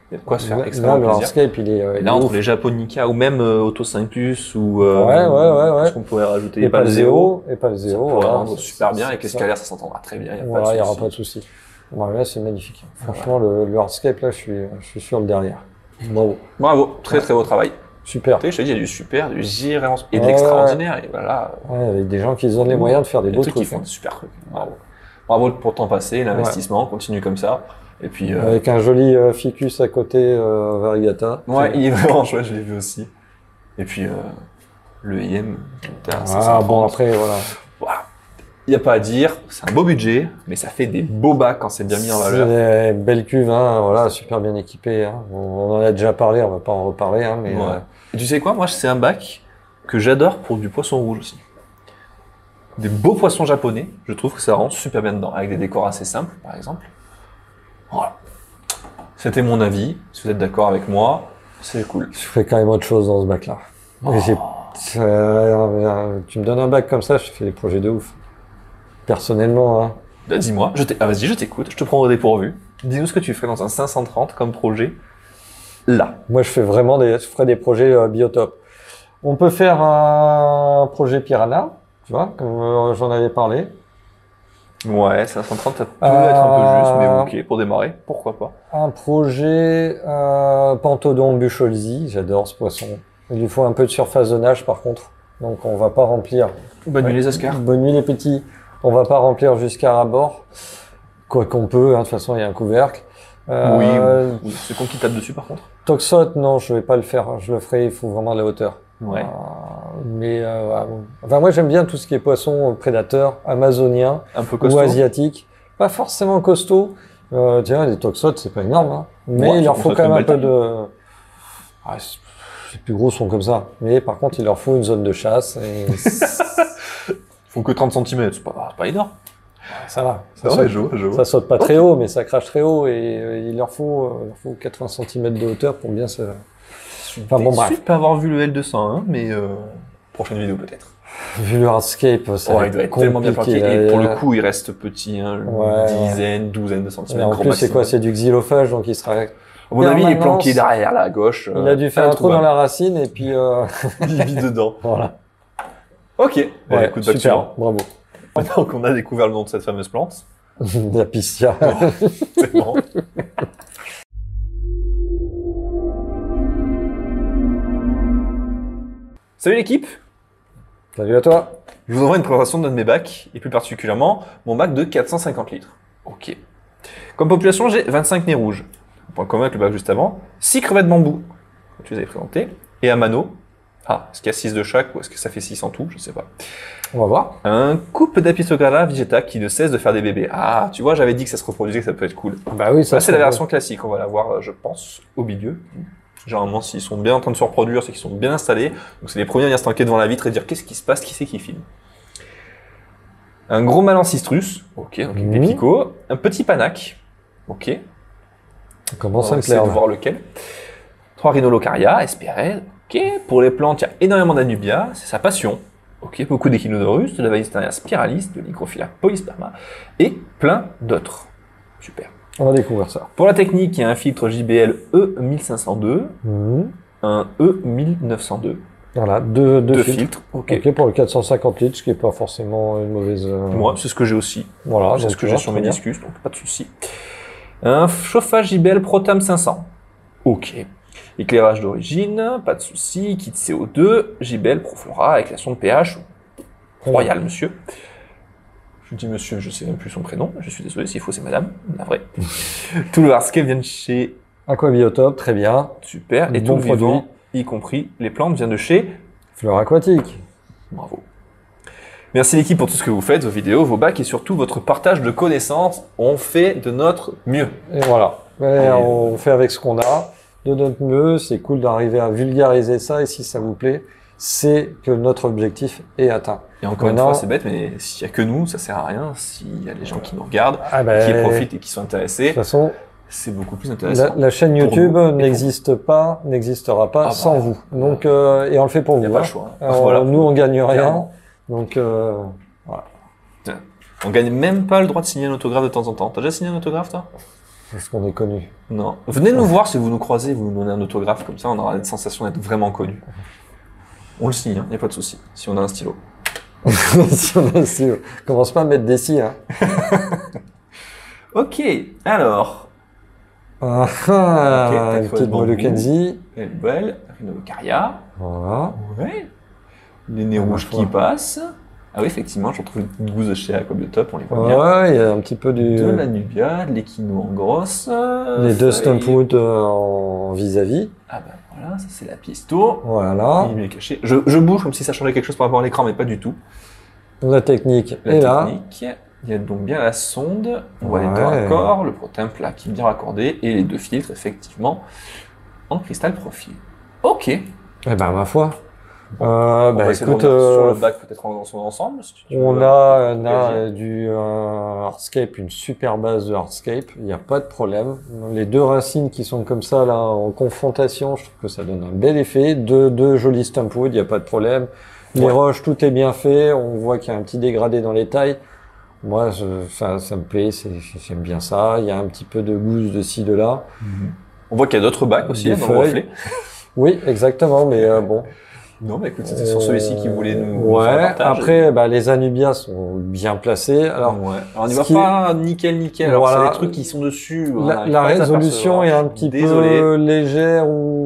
Speaker 2: Il y a de quoi se faire extrêmement plaisir.
Speaker 1: Le hardscape, il est
Speaker 2: là, entre les Japonica ou même Auto 5 Plus ou
Speaker 1: ouais.
Speaker 2: ce qu'on pourrait rajouter,
Speaker 1: et pas le zéro, et pas le zéro,
Speaker 2: ça pourrait rendre super bien, avec l'escalaire ça s'entendra très bien, il y
Speaker 1: aura pas de souci. Voilà, là c'est magnifique. Franchement, le hardscape là, je suis sur le derrière.
Speaker 2: Bravo, très beau travail.
Speaker 1: Super.
Speaker 2: Je t'ai dit, il y a du super, du vraiment et de l'extraordinaire. Et voilà.
Speaker 1: Ouais, avec des gens qui se donnent les moyens de faire des beaux trucs.
Speaker 2: Qui font des super trucs. Bravo pour ton passé, l'investissement, continue comme ça. Et puis,
Speaker 1: avec un joli ficus à côté, variegata.
Speaker 2: Ouais, il est vraiment chouette, je l'ai vu aussi. Et puis, le IM.
Speaker 1: Bon, après, voilà.
Speaker 2: Il n'y a pas à dire, c'est un beau budget, mais ça fait des beaux bacs quand c'est bien mis en valeur.
Speaker 1: C'est des belles cuves, hein, voilà, super bien équipées. Hein. On en a déjà parlé, on va pas en reparler. Hein, mais
Speaker 2: Et tu sais quoi, moi c'est un bac que j'adore pour du poisson rouge aussi. Des beaux poissons japonais, je trouve que ça rentre super bien dedans, avec des décors assez simples par exemple. Voilà. C'était mon avis, si vous êtes d'accord avec moi, c'est cool.
Speaker 1: Je ferais quand même autre chose dans ce bac-là. Tu me donnes un bac comme ça, je fais des projets de ouf. Personnellement, hein.
Speaker 2: Bah, dis-moi, vas-y, je t'écoute, je te prends au dépourvu. Dis-nous ce que tu ferais dans un 530 comme projet, là.
Speaker 1: Moi, je ferais des projets biotope. On peut faire un projet piranha, tu vois, comme j'en avais parlé.
Speaker 2: Ouais, 530, ça peut être un peu juste, mais ok, pour démarrer, pourquoi pas.
Speaker 1: Un projet Pantodon bucholzi, j'adore ce poisson. Il lui faut un peu de surface de nage par contre, donc on va pas remplir.
Speaker 2: Bonne nuit les Oscars.
Speaker 1: Bonne nuit les petits. On va pas remplir jusqu'à rabord, quoi qu'on peut, hein, de toute façon il y a un couvercle.
Speaker 2: Oui, c'est con qui tape dessus par contre.
Speaker 1: Toxote, non, je vais pas le faire, je le ferai, il faut vraiment de la hauteur.
Speaker 2: Ouais.
Speaker 1: Enfin moi j'aime bien tout ce qui est poisson prédateur, amazonien
Speaker 2: un peu costaud.
Speaker 1: Ou asiatique. Pas forcément costaud. Tiens, les toxotes, c'est pas énorme, hein. Mais il leur faut quand même un peu de... les plus gros sont comme ça. Mais par contre, il leur faut une zone de chasse. Et...
Speaker 2: Ils font que 30 cm, c'est pas énorme.
Speaker 1: Ça va.
Speaker 2: Ça
Speaker 1: saute pas très haut, mais ça crache très haut. Et il leur faut 80 cm de hauteur pour bien se...
Speaker 2: Enfin bon, bref. Je peux avoir vu le L201, mais prochaine vidéo peut-être.
Speaker 1: Vu le hardscape, ça
Speaker 2: il doit être tellement bien planqué. Et pour le coup, il reste petit, hein, dizaine, douzaine de centimètres.
Speaker 1: En plus, c'est quoi? C'est du xylophage, donc il sera...
Speaker 2: À mon avis, il est planqué derrière, là, à gauche.
Speaker 1: Il a dû faire un trou dans la racine, et puis...
Speaker 2: il vit dedans.
Speaker 1: Voilà.
Speaker 2: Ok. Écoute,
Speaker 1: super, bravo.
Speaker 2: Maintenant qu'on a découvert le nom de cette fameuse plante.
Speaker 1: La pistia.
Speaker 2: C'est bon. Salut l'équipe.
Speaker 1: Salut à toi.
Speaker 2: Je vous envoie une présentation d'un de mes bacs, et plus particulièrement mon bac de 450 litres. Ok. Comme population, j'ai 25 nez rouges. Point commun avec le bac juste avant. 6 crevettes bambou, que tu les avais présentées, et un mano. Est-ce qu'il y a 6 de chaque, ou est-ce que ça fait 6 en tout? Je ne sais pas.
Speaker 1: On va voir.
Speaker 2: Un couple d'Apistogala vegeta qui ne cesse de faire des bébés. Tu vois, j'avais dit que ça se reproduisait, que ça peut être cool.
Speaker 1: Bah oui, ça
Speaker 2: c'est la version classique. On va la voir, je pense, au milieu. Généralement, s'ils sont bien en train de se reproduire, c'est qu'ils sont bien installés. Donc, c'est les premiers à venir se tanker devant la vitre et dire qu'est-ce qui se passe, qui c'est qui filme. Un gros Malancistrus. Ok, donc des picots. Un petit Panac. Ok.
Speaker 1: Comment ça me plaît?
Speaker 2: On va voir lequel. 3 Rhinolocaria, Espérez. Ok. Pour les plantes, il y a énormément d'Anubia. C'est sa passion. Ok. Beaucoup d'Echinodorus, de la Vallisteria spiralis, de l'Hygrophila polysperma et plein d'autres. Super.
Speaker 1: On va découvrir ça.
Speaker 2: Pour la technique, il y a un filtre JBL E1502, un E1902.
Speaker 1: Voilà, deux filtres.
Speaker 2: Ok,
Speaker 1: pour le 450 litres, ce qui n'est pas forcément une mauvaise...
Speaker 2: Moi, c'est ce que j'ai aussi.
Speaker 1: Voilà,
Speaker 2: c'est ce que j'ai sur mes discus, donc pas de souci. Un chauffage JBL Protam 500. Ok. Éclairage d'origine, pas de souci. Kit CO2, JBL Proflora avec la sonde pH. Royal, monsieur. Je dis monsieur, je sais même plus son prénom. Je suis désolé, s'il faut, c'est madame. Navré. Tout le hardscape vient de chez
Speaker 1: Aquabiotope, très bien.
Speaker 2: Super. Et
Speaker 1: Bon
Speaker 2: tout le
Speaker 1: produit.
Speaker 2: vivant, y compris les plantes, vient de chez...
Speaker 1: Fleur aquatique.
Speaker 2: Bravo. Merci l'équipe pour tout ce que vous faites, vos vidéos, vos bacs et surtout votre partage de connaissances. On fait de notre mieux.
Speaker 1: Et voilà. Et on fait avec ce qu'on a, de notre mieux. C'est cool d'arriver à vulgariser ça. Et si ça vous plaît, c'est que notre objectif est atteint.
Speaker 2: Et encore une fois, c'est bête, mais s'il n'y a que nous, ça sert à rien. S'il y a des gens qui nous regardent, qui profitent et qui sont intéressés, de toute
Speaker 1: façon,
Speaker 2: c'est beaucoup plus intéressant.
Speaker 1: La chaîne YouTube n'existera pas sans vous. Donc, et on le fait pour vous.
Speaker 2: Il n'y a pas le choix.
Speaker 1: Voilà. Nous, on gagne rien. Donc, voilà.
Speaker 2: On gagne même pas le droit de signer un autographe de temps en temps. T'as déjà signé un autographe, toi?
Speaker 1: Est-ce qu'on est connu?
Speaker 2: Non. Venez nous voir si vous nous croisez, vous nous donnez un autographe, comme ça on aura la sensation d'être vraiment connu. On le signe, il n'y a pas de souci, si on a un stylo.
Speaker 1: Si on a un stylo. Commence pas à mettre des si, hein.
Speaker 2: Ok, alors.
Speaker 1: Une petite Moluckenzie.
Speaker 2: Elle est belle, Rhinocarya.
Speaker 1: Voilà.
Speaker 2: Ouais. Les nez rouges qui passent. Ah oui, effectivement, je retrouve une gousse de chez Aquabiotope, on les voit bien.
Speaker 1: Ouais, il y a un petit peu
Speaker 2: de la Nubia, de l'Equino en grosse.
Speaker 1: Les deux Stumpwood en vis-à-vis.
Speaker 2: Ah bah voilà, ça c'est la pisto.
Speaker 1: Voilà.
Speaker 2: Il est caché. Je bouge comme si ça changeait quelque chose par rapport à l'écran, mais pas du tout.
Speaker 1: La technique est là.
Speaker 2: Il y a donc bien la sonde, on voit les deux raccords, le protemple là qui est bien raccordé et les deux filtres effectivement en cristal profil. Ok.
Speaker 1: Eh ben ma foi.
Speaker 2: On va essayer de revenir sur le bac peut-être dans son ensemble. Si tu
Speaker 1: on a du hardscape, une super base de hardscape, il n'y a pas de problème. Les deux racines qui sont comme ça là en confrontation, je trouve que ça donne un bel effet. Deux jolis Stumpwood, il n'y a pas de problème. Les roches, tout est bien fait. On voit qu'il y a un petit dégradé dans les tailles. Moi, ça me plaît, j'aime bien ça. Il y a un petit peu de gousse de ci, de là.
Speaker 2: On voit qu'il y a d'autres bacs aussi, dans le reflet.
Speaker 1: Oui, exactement, mais bon.
Speaker 2: Non, mais écoute, c'était sur celui-ci qui voulait nous
Speaker 1: faire un partage. Après, les Anubias sont bien placés. Alors,
Speaker 2: on n'y va pas nickel. Alors, c'est les trucs qui sont dessus.
Speaker 1: La résolution est un petit peu légère ou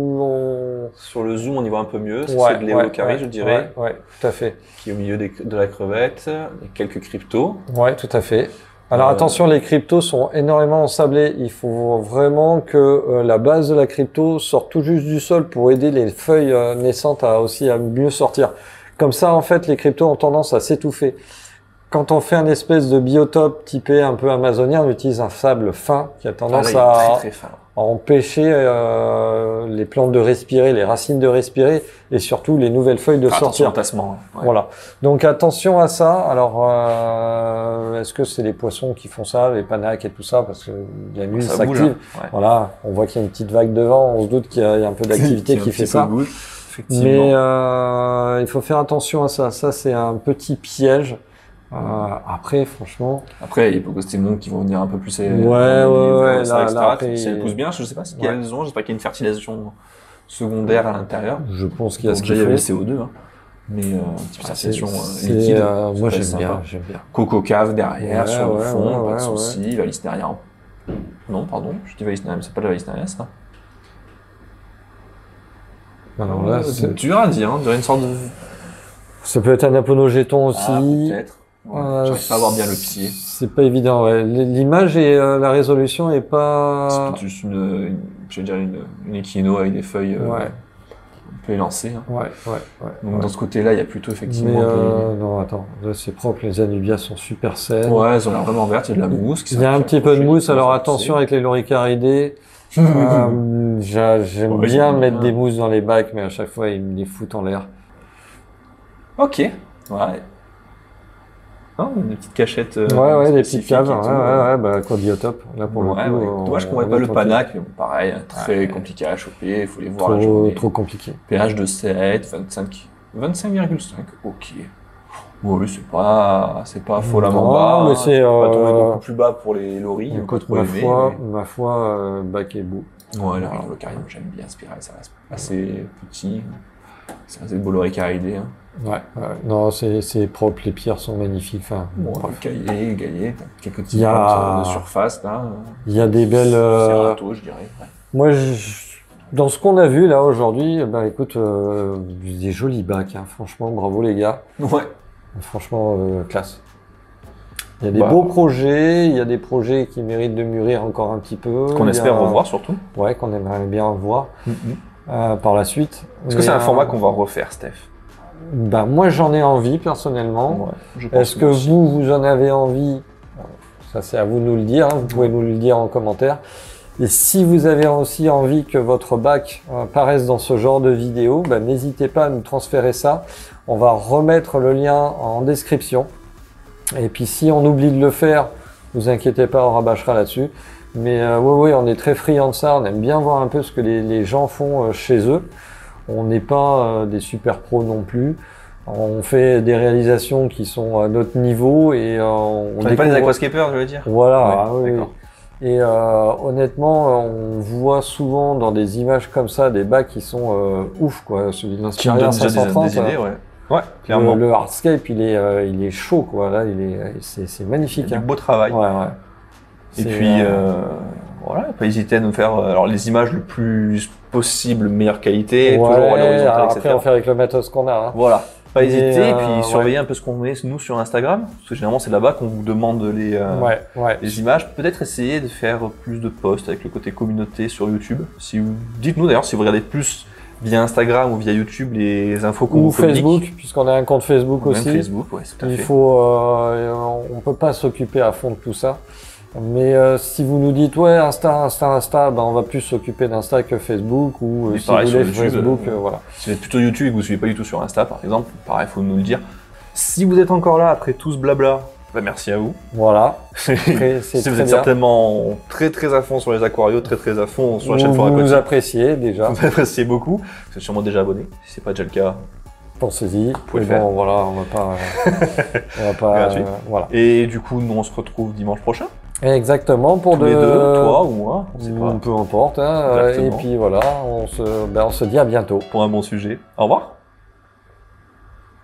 Speaker 2: sur le zoom, on y voit un peu mieux. C'est de Léo Carré, je dirais.
Speaker 1: Ouais, tout à fait.
Speaker 2: Qui est au milieu de la crevette. Quelques cryptos.
Speaker 1: Ouais, tout à fait. Alors attention, les cryptos sont énormément ensablés. Il faut vraiment que la base de la crypto sorte tout juste du sol pour aider les feuilles naissantes à mieux sortir. Comme ça, en fait, les cryptos ont tendance à s'étouffer. Quand on fait un espèce de biotope typé un peu amazonien, on utilise un sable fin qui a tendance à empêcher les plantes de respirer, les racines de respirer et surtout les nouvelles feuilles de sortir.
Speaker 2: Tassement,
Speaker 1: Voilà. Donc attention à ça. Alors, est-ce que c'est les poissons qui font ça, les panacs et tout ça, parce que la nuit s'active. Voilà, on voit qu'il y a une petite vague de vent, on se doute qu'il y a un peu d'activité qui fait ça. Mais il faut faire attention à ça. Ça, c'est un petit piège. Après, franchement.
Speaker 2: Après, il y a beaucoup de monde qui vont venir un peu plus.
Speaker 1: Là,
Speaker 2: si elles poussent bien, je sais pas ce qu'elles ont, j'espère qu'il y a une fertilisation secondaire à l'intérieur.
Speaker 1: Je pense qu'il y a ce qu'il
Speaker 2: faut.
Speaker 1: Il y
Speaker 2: avait le CO2, hein. Mais une petite fertilisation liquide.
Speaker 1: Moi, j'aime bien.
Speaker 2: Coco cave derrière, sur le fond, pas de soucis. Valisneria. Non, pardon, je dis Valisneria, mais c'est pas de la Valisneria, ça.
Speaker 1: Alors là,
Speaker 2: c'est dur à dire, on dirait une sorte de.
Speaker 1: Ça peut être un aponogéton aussi.
Speaker 2: Peut-être. J'arrive pas à voir bien le pied.
Speaker 1: C'est pas évident, L'image et la résolution est pas.
Speaker 2: C'est peut-être juste une équino avec des feuilles un peu élancées. Hein. Donc dans ce côté-là, il y a plutôt effectivement.
Speaker 1: Non, attends, là c'est propre, les Anubias sont super saines.
Speaker 2: Ouais, elles ont l'air vraiment vertes, il y a de la mousse.
Speaker 1: Il y a un petit peu de mousse, alors attention avec les loricaridés. J'aime bien mettre des mousses dans les bacs, mais à chaque fois ils me les foutent en l'air.
Speaker 2: Ok, ouais. Oh, des petites cachettes.
Speaker 1: Des petites caves. Aquabiotope. Là, pour le coup.
Speaker 2: Dommage qu'on voit pas le panac, mais bon, pareil, très compliqué à choper, il faut les voir la journée.
Speaker 1: Trop compliqué.
Speaker 2: pH de 7, 25,5, ok. Oui, c'est pas affolamment bas.
Speaker 1: Mais c'est,
Speaker 2: pas tomber beaucoup plus bas pour les loris.
Speaker 1: Écoute, ma foi, bac et bout.
Speaker 2: Ouais, le carré, j'aime bien Spiral, ça reste assez petit. C'est assez beau loricaridé, hein.
Speaker 1: Non, c'est propre, les pierres sont magnifiques. Enfin,
Speaker 2: Gaillé, quelques petits de surface là.
Speaker 1: Il y a des belles.
Speaker 2: Cerato, je dirais.
Speaker 1: Moi, dans ce qu'on a vu là aujourd'hui, écoute, des jolis bacs. Hein. Franchement, bravo les gars.
Speaker 2: Ouais.
Speaker 1: Franchement, classe. Il y a des beaux projets, il y a des projets qui méritent de mûrir encore un petit peu.
Speaker 2: Qu'on espère revoir surtout.
Speaker 1: Ouais, qu'on aimerait bien revoir par la suite.
Speaker 2: Est-ce que c'est un format qu'on va refaire, Steph?
Speaker 1: Ben, moi, j'en ai envie personnellement.
Speaker 2: Ouais,
Speaker 1: est-ce que vous en avez envie? Ça, c'est à vous de nous le dire. Hein. Vous pouvez nous le dire en commentaire. Et si vous avez aussi envie que votre bac apparaisse dans ce genre de vidéo, ben, n'hésitez pas à nous transférer ça. On va remettre le lien en description. Et puis si on oublie de le faire, vous inquiétez pas, on rabâchera là-dessus. Mais oui, on est très friands de ça. On aime bien voir un peu ce que les gens font chez eux. On n'est pas des super pros non plus. On fait des réalisations qui sont à notre niveau et on
Speaker 2: n'est pas des aquascapers, je veux dire.
Speaker 1: Voilà, oui. Et honnêtement, on voit souvent dans des images comme ça des bacs qui sont ouf, quoi. Celui de l'Inspiria 530.
Speaker 2: Des idées, ouais, clairement.
Speaker 1: Le hardscape, il est chaud, quoi. Là, c'est magnifique.
Speaker 2: Il y a du beau travail.
Speaker 1: Ouais.
Speaker 2: Et puis, voilà, pas hésiter à nous faire alors les images le plus possible, meilleure qualité, toujours à l'horizontale, etc.
Speaker 1: Après, on fait avec le matos qu'on a. Hein.
Speaker 2: Voilà. Pas hésiter, et puis surveiller un peu ce qu'on met nous sur Instagram, parce que généralement c'est là-bas qu'on vous demande les images. Peut-être essayer de faire plus de posts avec le côté communauté sur YouTube. Dites-nous d'ailleurs si vous regardez plus via Instagram ou via YouTube les infos qu'on vous communique.
Speaker 1: Ou Facebook, puisqu'on a un compte Facebook aussi.
Speaker 2: Même Facebook, ouais, tout à fait.
Speaker 1: On peut pas s'occuper à fond de tout ça. Mais si vous nous dites ouais Insta, ben on va plus s'occuper d'Insta que Facebook ou si vous voulez
Speaker 2: YouTube,
Speaker 1: Facebook, voilà.
Speaker 2: Si vous êtes plutôt YouTube et que vous ne suivez pas du tout sur Insta par exemple, pareil, il faut nous le dire. Si vous êtes encore là après tout ce blabla, ben merci à vous.
Speaker 1: Voilà.
Speaker 2: Si vous êtes certainement très à fond sur les aquarios, très à fond sur la chaîne Flora Aquatique.
Speaker 1: Vous appréciez déjà.
Speaker 2: Vous appréciez beaucoup. Vous êtes sûrement déjà abonné. Si c'est pas déjà le cas,
Speaker 1: pensez-y.
Speaker 2: Vous pouvez le faire.
Speaker 1: Bon, voilà, on va pas. Voilà.
Speaker 2: Et du coup, nous on se retrouve dimanche prochain.
Speaker 1: Exactement, pour
Speaker 2: tous les deux, toi ou moi, on sait pas.
Speaker 1: Peu importe. Hein, et puis voilà, on se dit à bientôt.
Speaker 2: Pour un bon sujet. Au revoir.